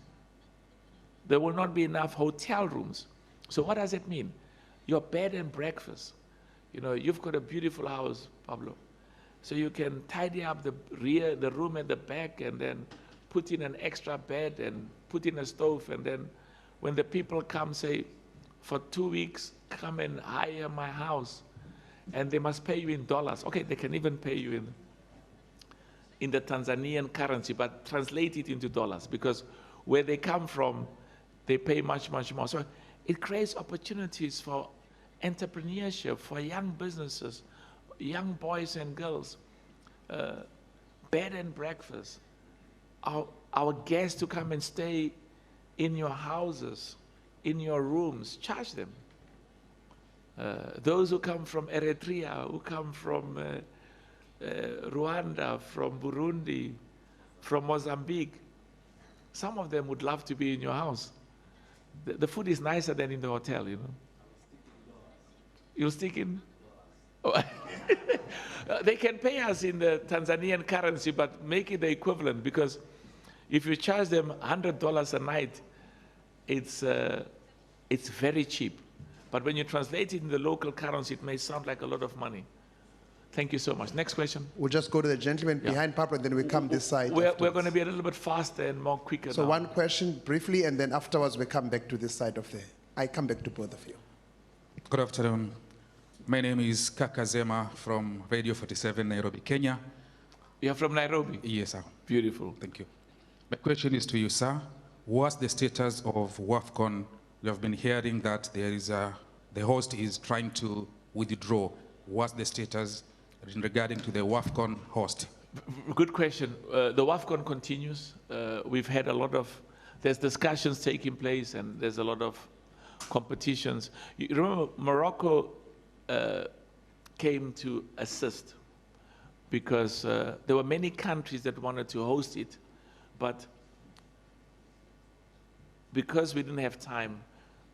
There will not be enough hotel rooms. So what does it mean? Your bed and breakfast. You know, you've got a beautiful house, Pablo. So you can tidy up the room at the back, and then put in an extra bed and put in a stove, and then when the people come, say, for 2 weeks, come and hire my house, and they must pay you in dollars. Okay, they can even pay you in the Tanzanian currency, but translate it into dollars, because where they come from, they pay much, much more. So it creates opportunities for entrepreneurship, for young businesses, young boys and girls, bed and breakfast, our guests to come and stay in your houses, in your rooms, charge them. Those who come from Eritrea, who come from Rwanda, from Burundi, from Mozambique, some of them would love to be in your house. The food is nicer than in the hotel, you know. You'll stick in? Oh. They can pay us in the Tanzanian currency, but make it the equivalent, because if you charge them $100 a night, it's very cheap. But when you translate it in the local currency, it may sound like a lot of money. Thank you so much. Next question. We'll just go to the gentleman behind Pablo, and then we come this side. We're going to be a little bit faster and more quicker So now. one question briefly, and then afterwards we come back to this side of the... I come back to both of you. Good afternoon. My name is Kaka Zema from Radio 47, Nairobi, Kenya. You're from Nairobi? Yes, sir. Beautiful. Thank you. My question is to you, sir. What's the status of AFCON? We have been hearing that there is the host is trying to withdraw. What's the status regarding to the AFCON host? Good question. The AFCON continues. We've had a lot of, there's discussions taking place, and there's a lot of competitions. You remember Morocco came to assist, because there were many countries that wanted to host it, but because we didn't have time,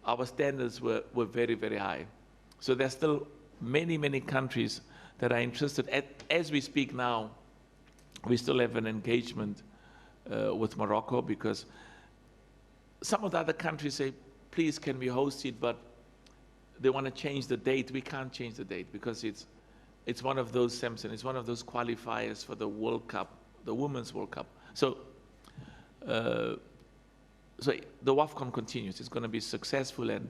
our standards were very, very high. So there's still many, many countries that are interested. As we speak now, we still have an engagement with Morocco, because some of the other countries say, please, can we host it? But they want to change the date. We can't change the date, because it's one of those, Samson, it's one of those qualifiers for the World Cup, the Women's World Cup. So, so the AFCON continues. It's going to be successful, and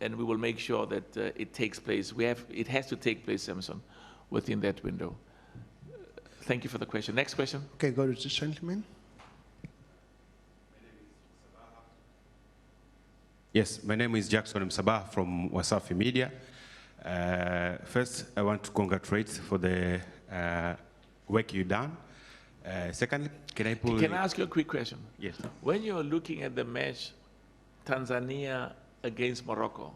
we will make sure that it takes place. It has to take place, Samson, within that window. Thank you for the question. Next question. Okay, go to this gentleman. Yes, my name is Jackson Msabaha from Wasafi Media. First, I want to congratulate for the work you've done. Secondly, can I ask you a quick question? Yes. When you're looking at the match, Tanzania against Morocco,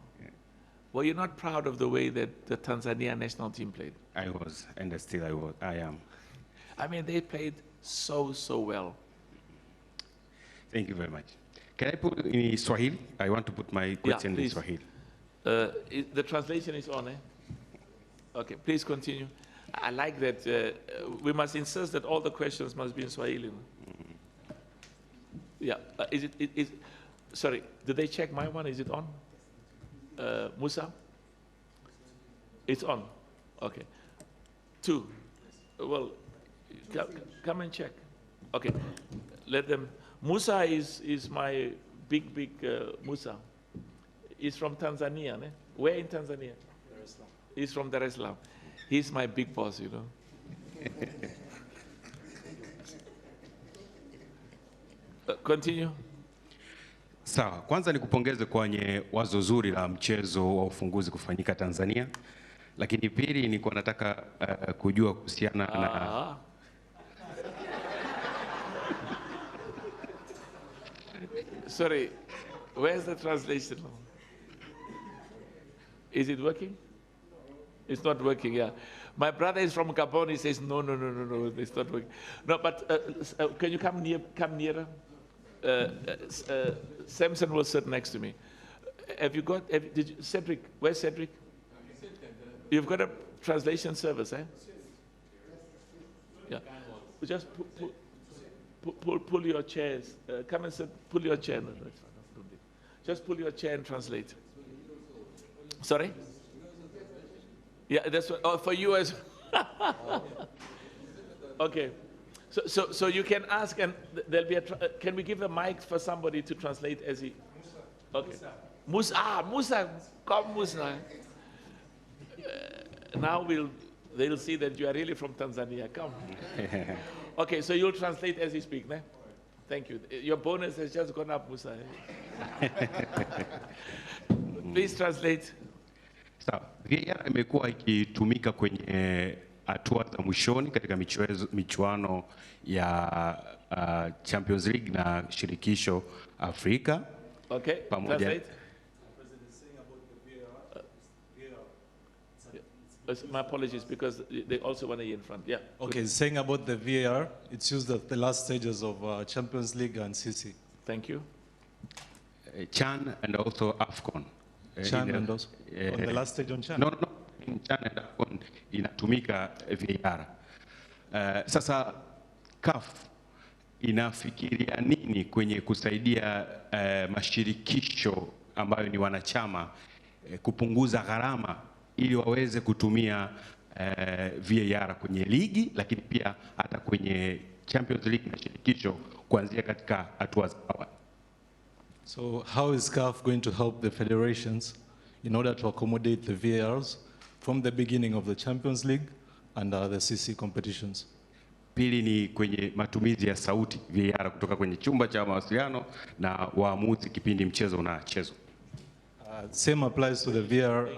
were you not proud of the way that the Tanzania national team played? I was, and still I am. I mean, they played so well. Thank you very much. Can I put in Swahili? I want to put my question in Swahili. The translation is on, eh? Okay, please continue. I like that. We must insist that all the questions must be in Swahili. Yeah. Sorry, did they check my one? Is it on? Musa? It's on. Okay. 2. Well, come and check. Okay. Let them. Musa is my big Musa. He's from Tanzania. Ne? Where in Tanzania? Dar es Salaam. He's from Dar es Salaam. He's my big boss, you know. Continue. Sawa, kwanza nikupongeze kwenye wazo zuri la mchezo wa ufunguzi kufanyika Tanzania. Lakini pili nilikuwa nataka kujua kuhusiana na Sorry, where's the translation? Is it working? It's not working, yeah. My brother is from Gabon. He says, no, it's not working. No, but can you come nearer? Samson will sit next to me. Cedric, where's Cedric? You've got a translation service, eh? Yeah. Just pull your chairs. Come and sit, pull your chair. No, it's fine. Don't do it. Just pull your chair and translate. Sorry? Yeah, that's what, oh, for you as okay. So you can ask, and there'll be can we give a mic for somebody to translate as he? Okay. Musa, come Musa. Now they'll see that you are really from Tanzania. Come. Okay, so you'll translate as you speak, ne? Thank you. Your bonus has just gone up, Musa. Please translate. Sawa. VAR imekuwa ikitumika kwenye hatua za mwishoni katika michuano ya Champions League na shirikisho Afrika. Okay, translate. My apologies, because they also want to hear in front. Yeah. Okay, saying about the VAR, it's used at the last stages of Champions League and CC. Thank you. CHAN and also AFCON. CHAN and also on the last stage on CHAN. No. In CHAN and AFCON inatumika VAR. Sasa CAF inafikiria nini kwenye kusaidia mashirikisho ambayo ni wanachama kupunguza gharama ili waweze kutumia VAR kwenye ligi, lakini pia hata kwenye Champions League na shirikisho kuanzia katika hatua za awali. So how is CAF going to help the federations in order to accommodate the VARs from the beginning of the Champions League and the CC competitions? Pili ni kwenye matumizi ya sauti VAR kutoka kwenye chumba cha mawasiliano na waamuzi kipindi mchezo unachezwa. Same applies to the VAR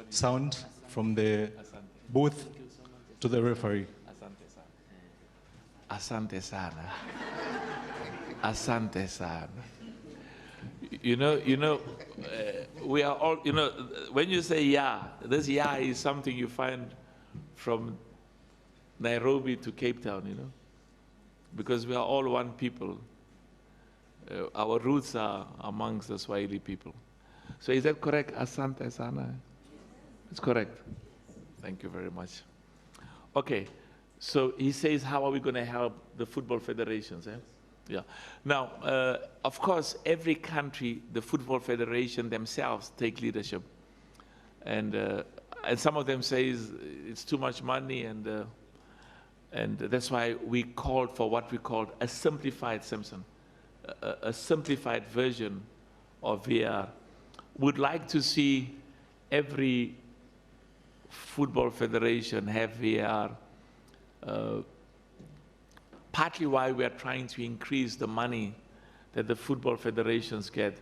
sound from the booth to the referee. Asante sana. Asante sana. You know, we are all, when you say yeah, this yeah is something you find from Nairobi to Cape Town, because we are all one people. Our roots are amongst the Swahili people. So is that correct? Asante sana. It's correct. Thank you very much. Okay, so he says, how are we going to help the football federations? Yeah. Now, of course, every country, the football federation themselves take leadership, and some of them say it's too much money, and that's why we called for what we called a simplified a simplified version of VAR. Would like to see every football federation have VAR. Partly why we are trying to increase the money that the football federations get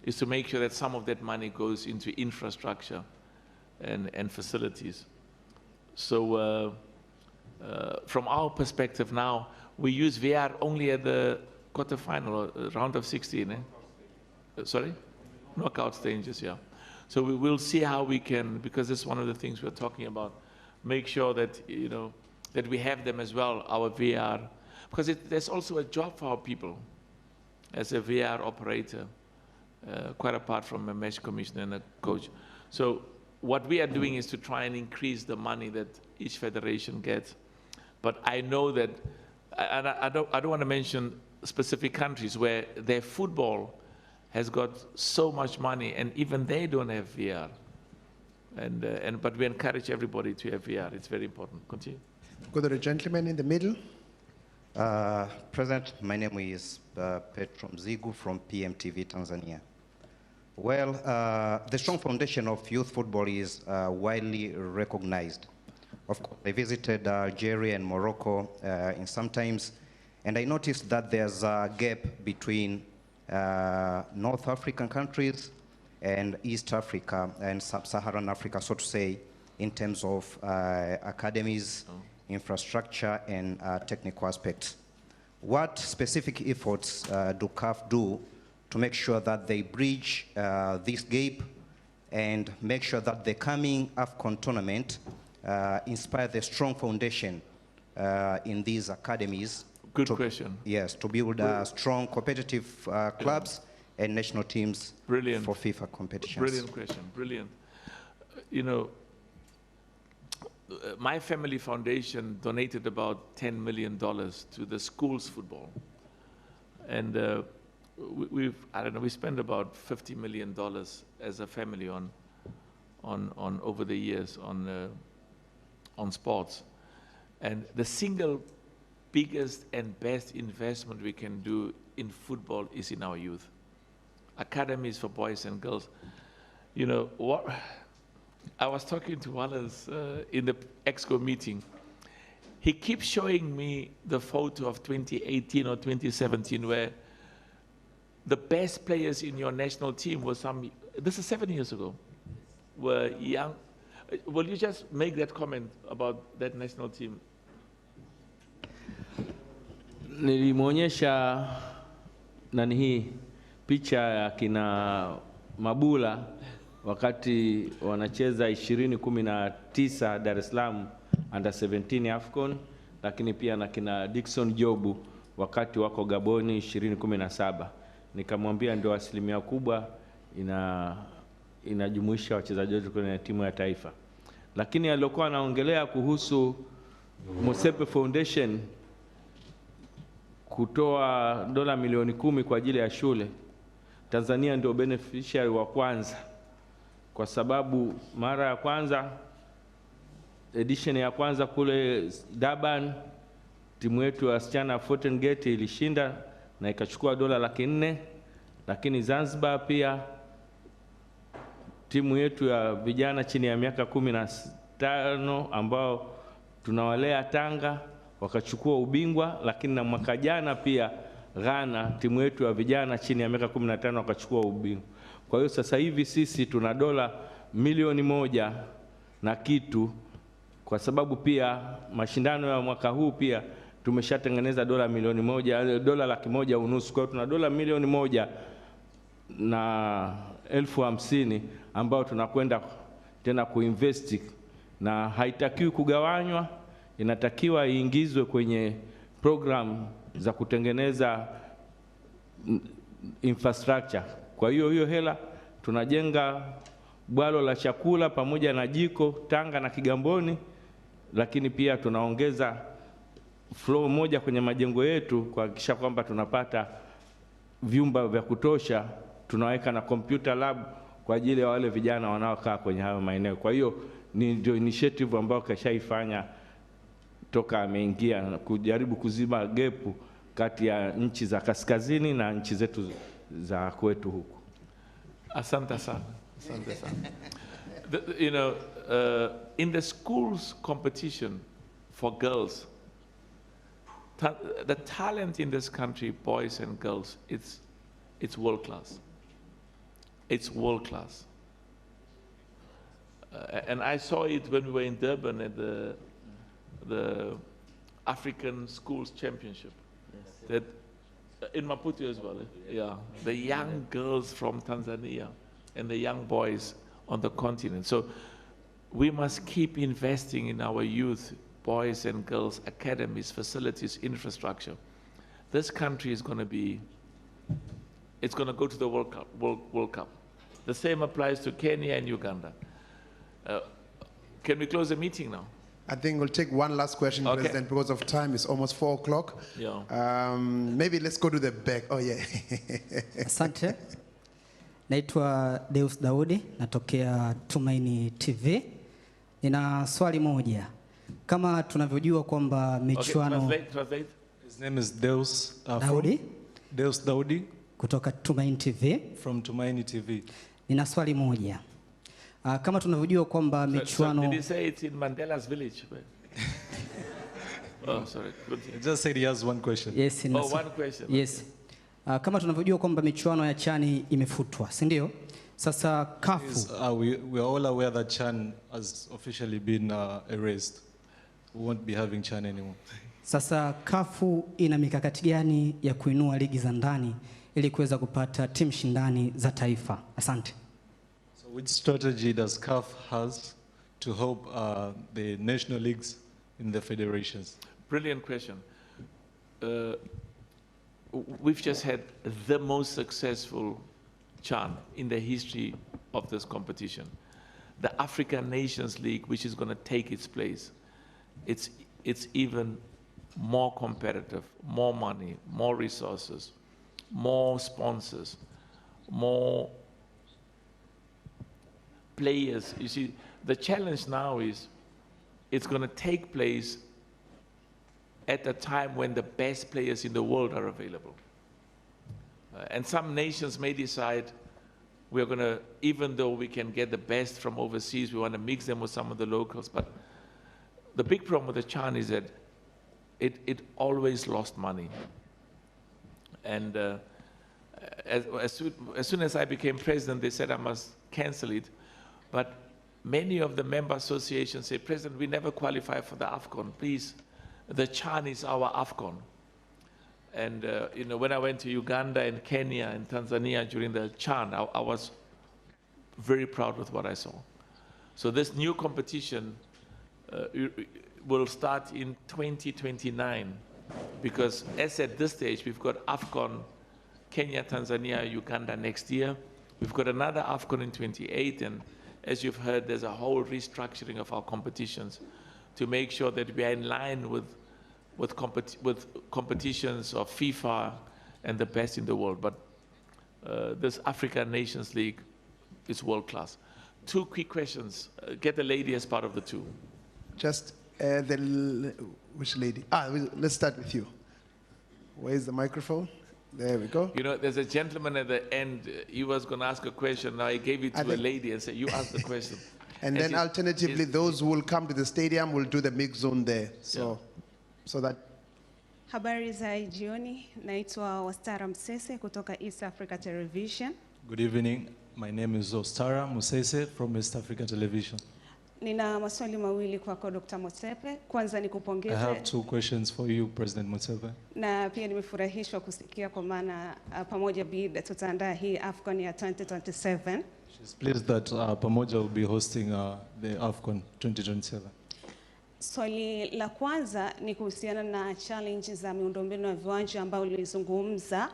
is to make sure that some of that money goes into infrastructure and facilities. So from our perspective now, we use VAR only at the quarterfinal, round of 16. Sorry? Knockout stages, yeah. So we will see how we can, because this is one of the things we're talking about, make sure that, that we have them as well, our VAR. Because there's also a job for our people as a VAR operator, quite apart from a match commissioner and a coach. So what we are doing is to try and increase the money that each federation gets. But I know that, and I don't want to mention specific countries where their football has got so much money, and even they don't have VAR. But we encourage everybody to have VAR. It's very important. Continue. Go to the gentleman in the middle. President, my name is Petro Mzigu from PMTV Tanzania. Well, the strong foundation of youth football is widely recognized. Of course, I visited Algeria and Morocco in some times, and I noticed that there's a gap between North African countries and East Africa and Sub-Saharan Africa, so to say, in terms of academies, infrastructure, and technical aspects. What specific efforts do CAF do to make sure that they bridge this gap and make sure that the coming AFCON tournament inspire the strong foundation in these academies? Good question. Yes, to build strong competitive clubs and national teams Brilliant. for FIFA competitions. Brilliant question, brilliant. my family foundation donated about $10 million to the school's football. And we spent about $50 million as a family on over the years on sports. And the single biggest and best investment we can do in football is in our youth. Academies for boys and girls. You know, what I was talking to Wallace in the ExCo meeting. He keeps showing me the photo of 2018 or 2017 where the best players in your national team were this is 7 years ago, were young. Will you just make that comment about that national team? Nilimwonyesha nani hii picha ya kina Mabula wakati wanacheza 2019 Dar es Salaam under 17 AFCON, lakini pia na kina Dickson Jobu wakati wako Gaboni 2017. Nikamwambia ndio asilimia kubwa inajumuisha wachezaji wetu kwenye timu ya taifa. Lakini alikuwa anaongelea kuhusu Mosepe Foundation kutoa dola milioni 10 kwa ajili ya shule. Tanzania ndio beneficiary wa kwanza, kwa sababu mara ya kwanza, edition ya kwanza kule Durban, timu yetu ya wasichana Fountain Gate ilishinda na ikachukua dola 400,000. Lakini Zanzibar pia timu yetu ya vijana chini ya miaka 15 ambao tunawalea Tanga wakachukua ubingwa. Lakini na mwaka jana pia Ghana timu yetu ya vijana chini ya miaka 15 wakachukua ubingwa. Kwa hiyo sasa hivi sisi tuna dola milioni 1 na kitu, kwa sababu pia mashindano ya mwaka huu pia tumeshatengeneza dola milioni 1, dola 150,000. Kwa hiyo tuna dola milioni 1 na 50,000 ambao tunakwenda tena kuinvest, na haitakiwi kugawanywa, inatakiwa iingizwe kwenye program za kutengeneza infrastructure. Kwa hiyo hela tunajenga bwalo la chakula pamoja na jiko Tanga na Kigamboni, lakini pia tunaongeza floor moja kwenye majengo yetu kuhakikisha kwamba tunapata vyumba vya kutosha. Tunaweka na computer lab kwa ajili ya wale vijana wanaokaa kwenye hayo maeneo. Kwa hiyo ni ndio initiative ambayo kashaifanya toka ameingia, kujaribu kuzima gepu kati ya nchi za kaskazini na nchi zetu za kwetu huku. Asante sana. Asante sana. You know, in the schools competition for girls, the talent in this country, boys and girls, it's world class. It's world class. And I saw it when we were in Durban at the African Schools Championship. Yes. That in Maputo as well. Yeah, the young girls from Tanzania and the young boys on the continent. So we must keep investing in our youth, boys and girls, academies, facilities, infrastructure. This country is going to be, it's going to go to the World Cup. The same applies to Kenya and Uganda. Can we close the meeting now? I think we'll take one last question, okay, President, because of time. It's almost 4 o'clock. Yeah. Maybe let's go to the back. Oh, yeah. Asante. Naitwa Deus Daudi, natokea Tumaini TV. Nina swali moja. Kama tunavyojua kwamba michuano... Okay, translate. His name is Deus Daudi. Deus Daudi. Kutoka Tumaini TV. From Tumaini TV. Nina swali moja. Kama tunavyojua kwamba michuano... So did he say it's in Mandela's village? Oh, sorry. He just said he has one question. Yes. One question. Yes. Kama tunavyojua kwamba michuano ya CHAN imefutwa, si ndio? Sasa CAF... we are all aware that CHAN has officially been erased. We won't be having CHAN anymore. Sasa CAF ina mikakati gani ya kuinua ligi za ndani ili kuweza kupata timu shindani za taifa? Asante. So which strategy does CAF has to help the national leagues in the federations? Brilliant question. We've just had the most successful CHAN in the history of this competition. the African Nations League, which is going to take its place, it's even more competitive, more money, more resources, more sponsors, more players. You see, the challenge now is it's going to take place at a time when the best players in the world are available. And some nations may decide we're going to, even though we can get the best from overseas, we want to mix them with some of the locals. But the big problem with the CHAN is that it always lost money. And as soon as I became president, they said I must cancel it. But many of the member associations say, President, we never qualify for the AFCON. Please, the CHAN is our AFCON. And you know, when I went to Uganda and Kenya and Tanzania during the CHAN, I was very proud with what I saw. So this new competition will start in 2029, because as at this stage, we've got AFCON, Kenya, Tanzania, Uganda next year. We've got another AFCON in 28, and as you've heard, there's a whole restructuring of our competitions to make sure that we are in line with competitions of FIFA and the best in the world. But this African Nations League is world class. Two quick questions. Get the lady as part of the two. Just which lady? Let's start with you. Where's the microphone? There we go. You know, there's a gentleman at the end. He was going to ask a question. Now I gave it to a lady and said, you ask the question. And then alternatively, those who will come to the stadium will do the mix zone there. So, so that. Habari za jioni, naitwa Ostara Msese kutoka East Africa Television. Good evening. My name is Ostara Musese from East Africa Television. Nina maswali mawili kwako Dr. Motsepe. Kwanza nikupongeze. I have two questions for you, President Motsepe. Na pia nimefurahishwa kusikia kwa maana pamoja bid tutaandaa hii AFCON ya 2027. She's pleased that pamoja will be hosting the AFCON 2027. Swali la kwanza ni kuhusiana na challenge za miundombinu ya viwanja ambayo ulizungumza,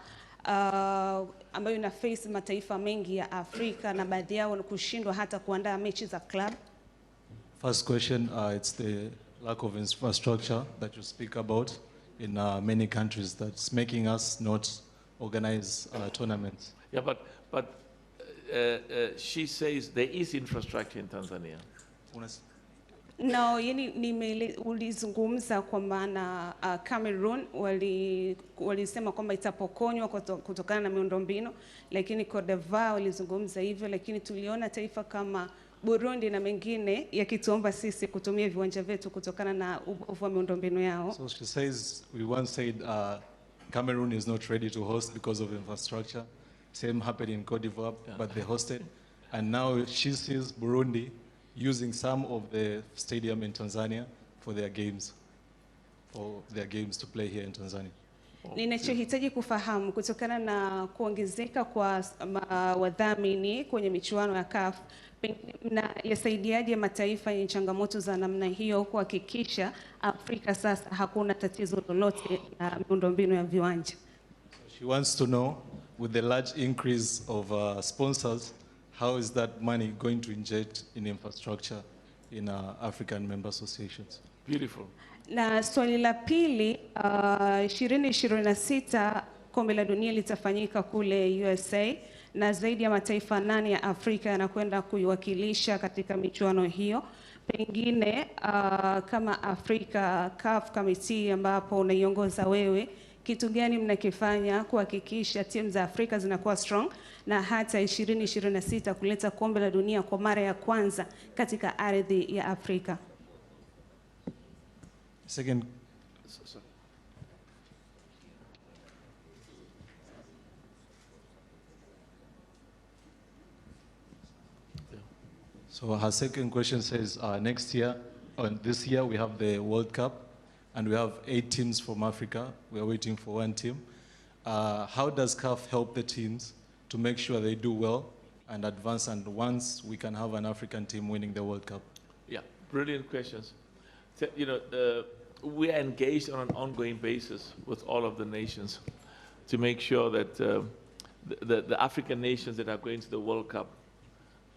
ambayo ina face mataifa mengi ya Afrika na baadhi yao kushindwa hata kuandaa mechi za club. First question, it's the lack of infrastructure that you speak about in many countries that's making us not organize tournaments. Yeah, but she says there is infrastructure in Tanzania. No, ulizungumza kwa maana Cameroon walisema kwamba itapokonywa kutokana na miundombinu, lakini Cote d'Ivoire walizungumza hivyo, lakini tuliona taifa kama Burundi na mengine yakituomba sisi kutumia viwanja vyetu kutokana na ubovu wa miundombinu yao. So she says, we once said Cameroon is not ready to host because of infrastructure. Same happened in Cote d'Ivoire, but they hosted. And now she sees Burundi using some of the stadium in Tanzania for their games to play here in Tanzania. Ninachohitaji kufahamu kutokana na kuongezeka kwa wadhamini kwenye michuano ya CAF, na yasaidiaje mataifa yenye changamoto za namna hiyo kuhakikisha Afrika sasa hakuna tatizo lolote la miundombinu ya viwanja. She wants to know, with the large increase of sponsors, how is that money going to inject in infrastructure in African member associations? Beautiful. Na swali la pili, 2026 kombe la dunia litafanyika kule USA na zaidi ya mataifa 8 ya Afrika yanakwenda kuiwakilisha katika michuano hiyo. Pengine kama Africa CAF Committee ambapo unaiongoza wewe, kitu gani mnakifanya kuhakikisha timu za Afrika zinakuwa strong na hata 2026 kuleta kombe la dunia kwa mara ya kwanza katika ardhi ya Afrika? Second. So her second question says, next year, or this year, we have the World Cup, and we have 8 teams from Africa. We are waiting for 1 team. How does CAF help the teams to make sure they do well and advance, and once we can have an African team winning the World Cup? Yeah, brilliant questions. So, you know, we are engaged on an ongoing basis with all of the nations to make sure that the African nations that are going to the World Cup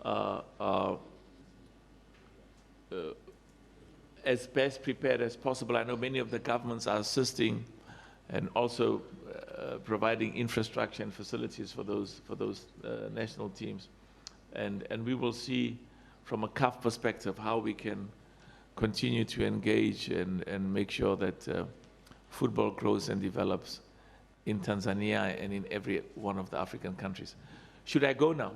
are as best prepared as possible. I know many of the governments are assisting and also providing infrastructure and facilities for those national teams. And we will see from a CAF perspective how we can continue to engage and make sure that football grows and develops in Tanzania and in every one of the African countries. Should I go now?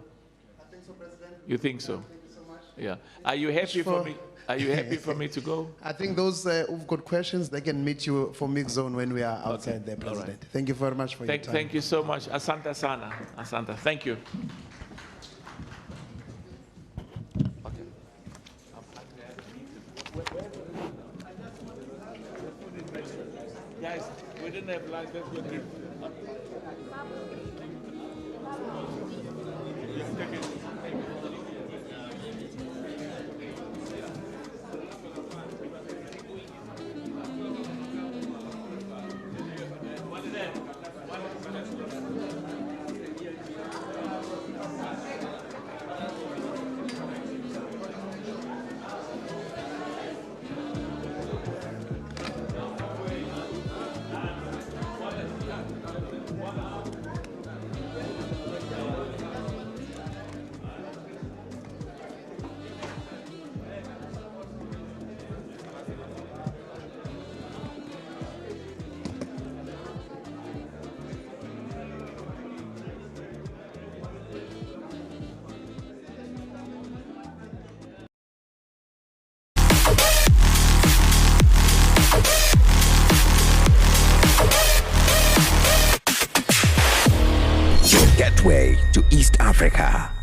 I think so, President. You think so? Thank you so much. Yeah. Are you happy for me? Are you happy for me to go? I think those who've got questions, they can meet you for mixed zone when we are outside there, President. Right. Thank you very much for your time. Thank you so much. Asante sana. Asante. Thank you. Guys, we didn't have lunch. Let's go eat. Gateway to East Africa.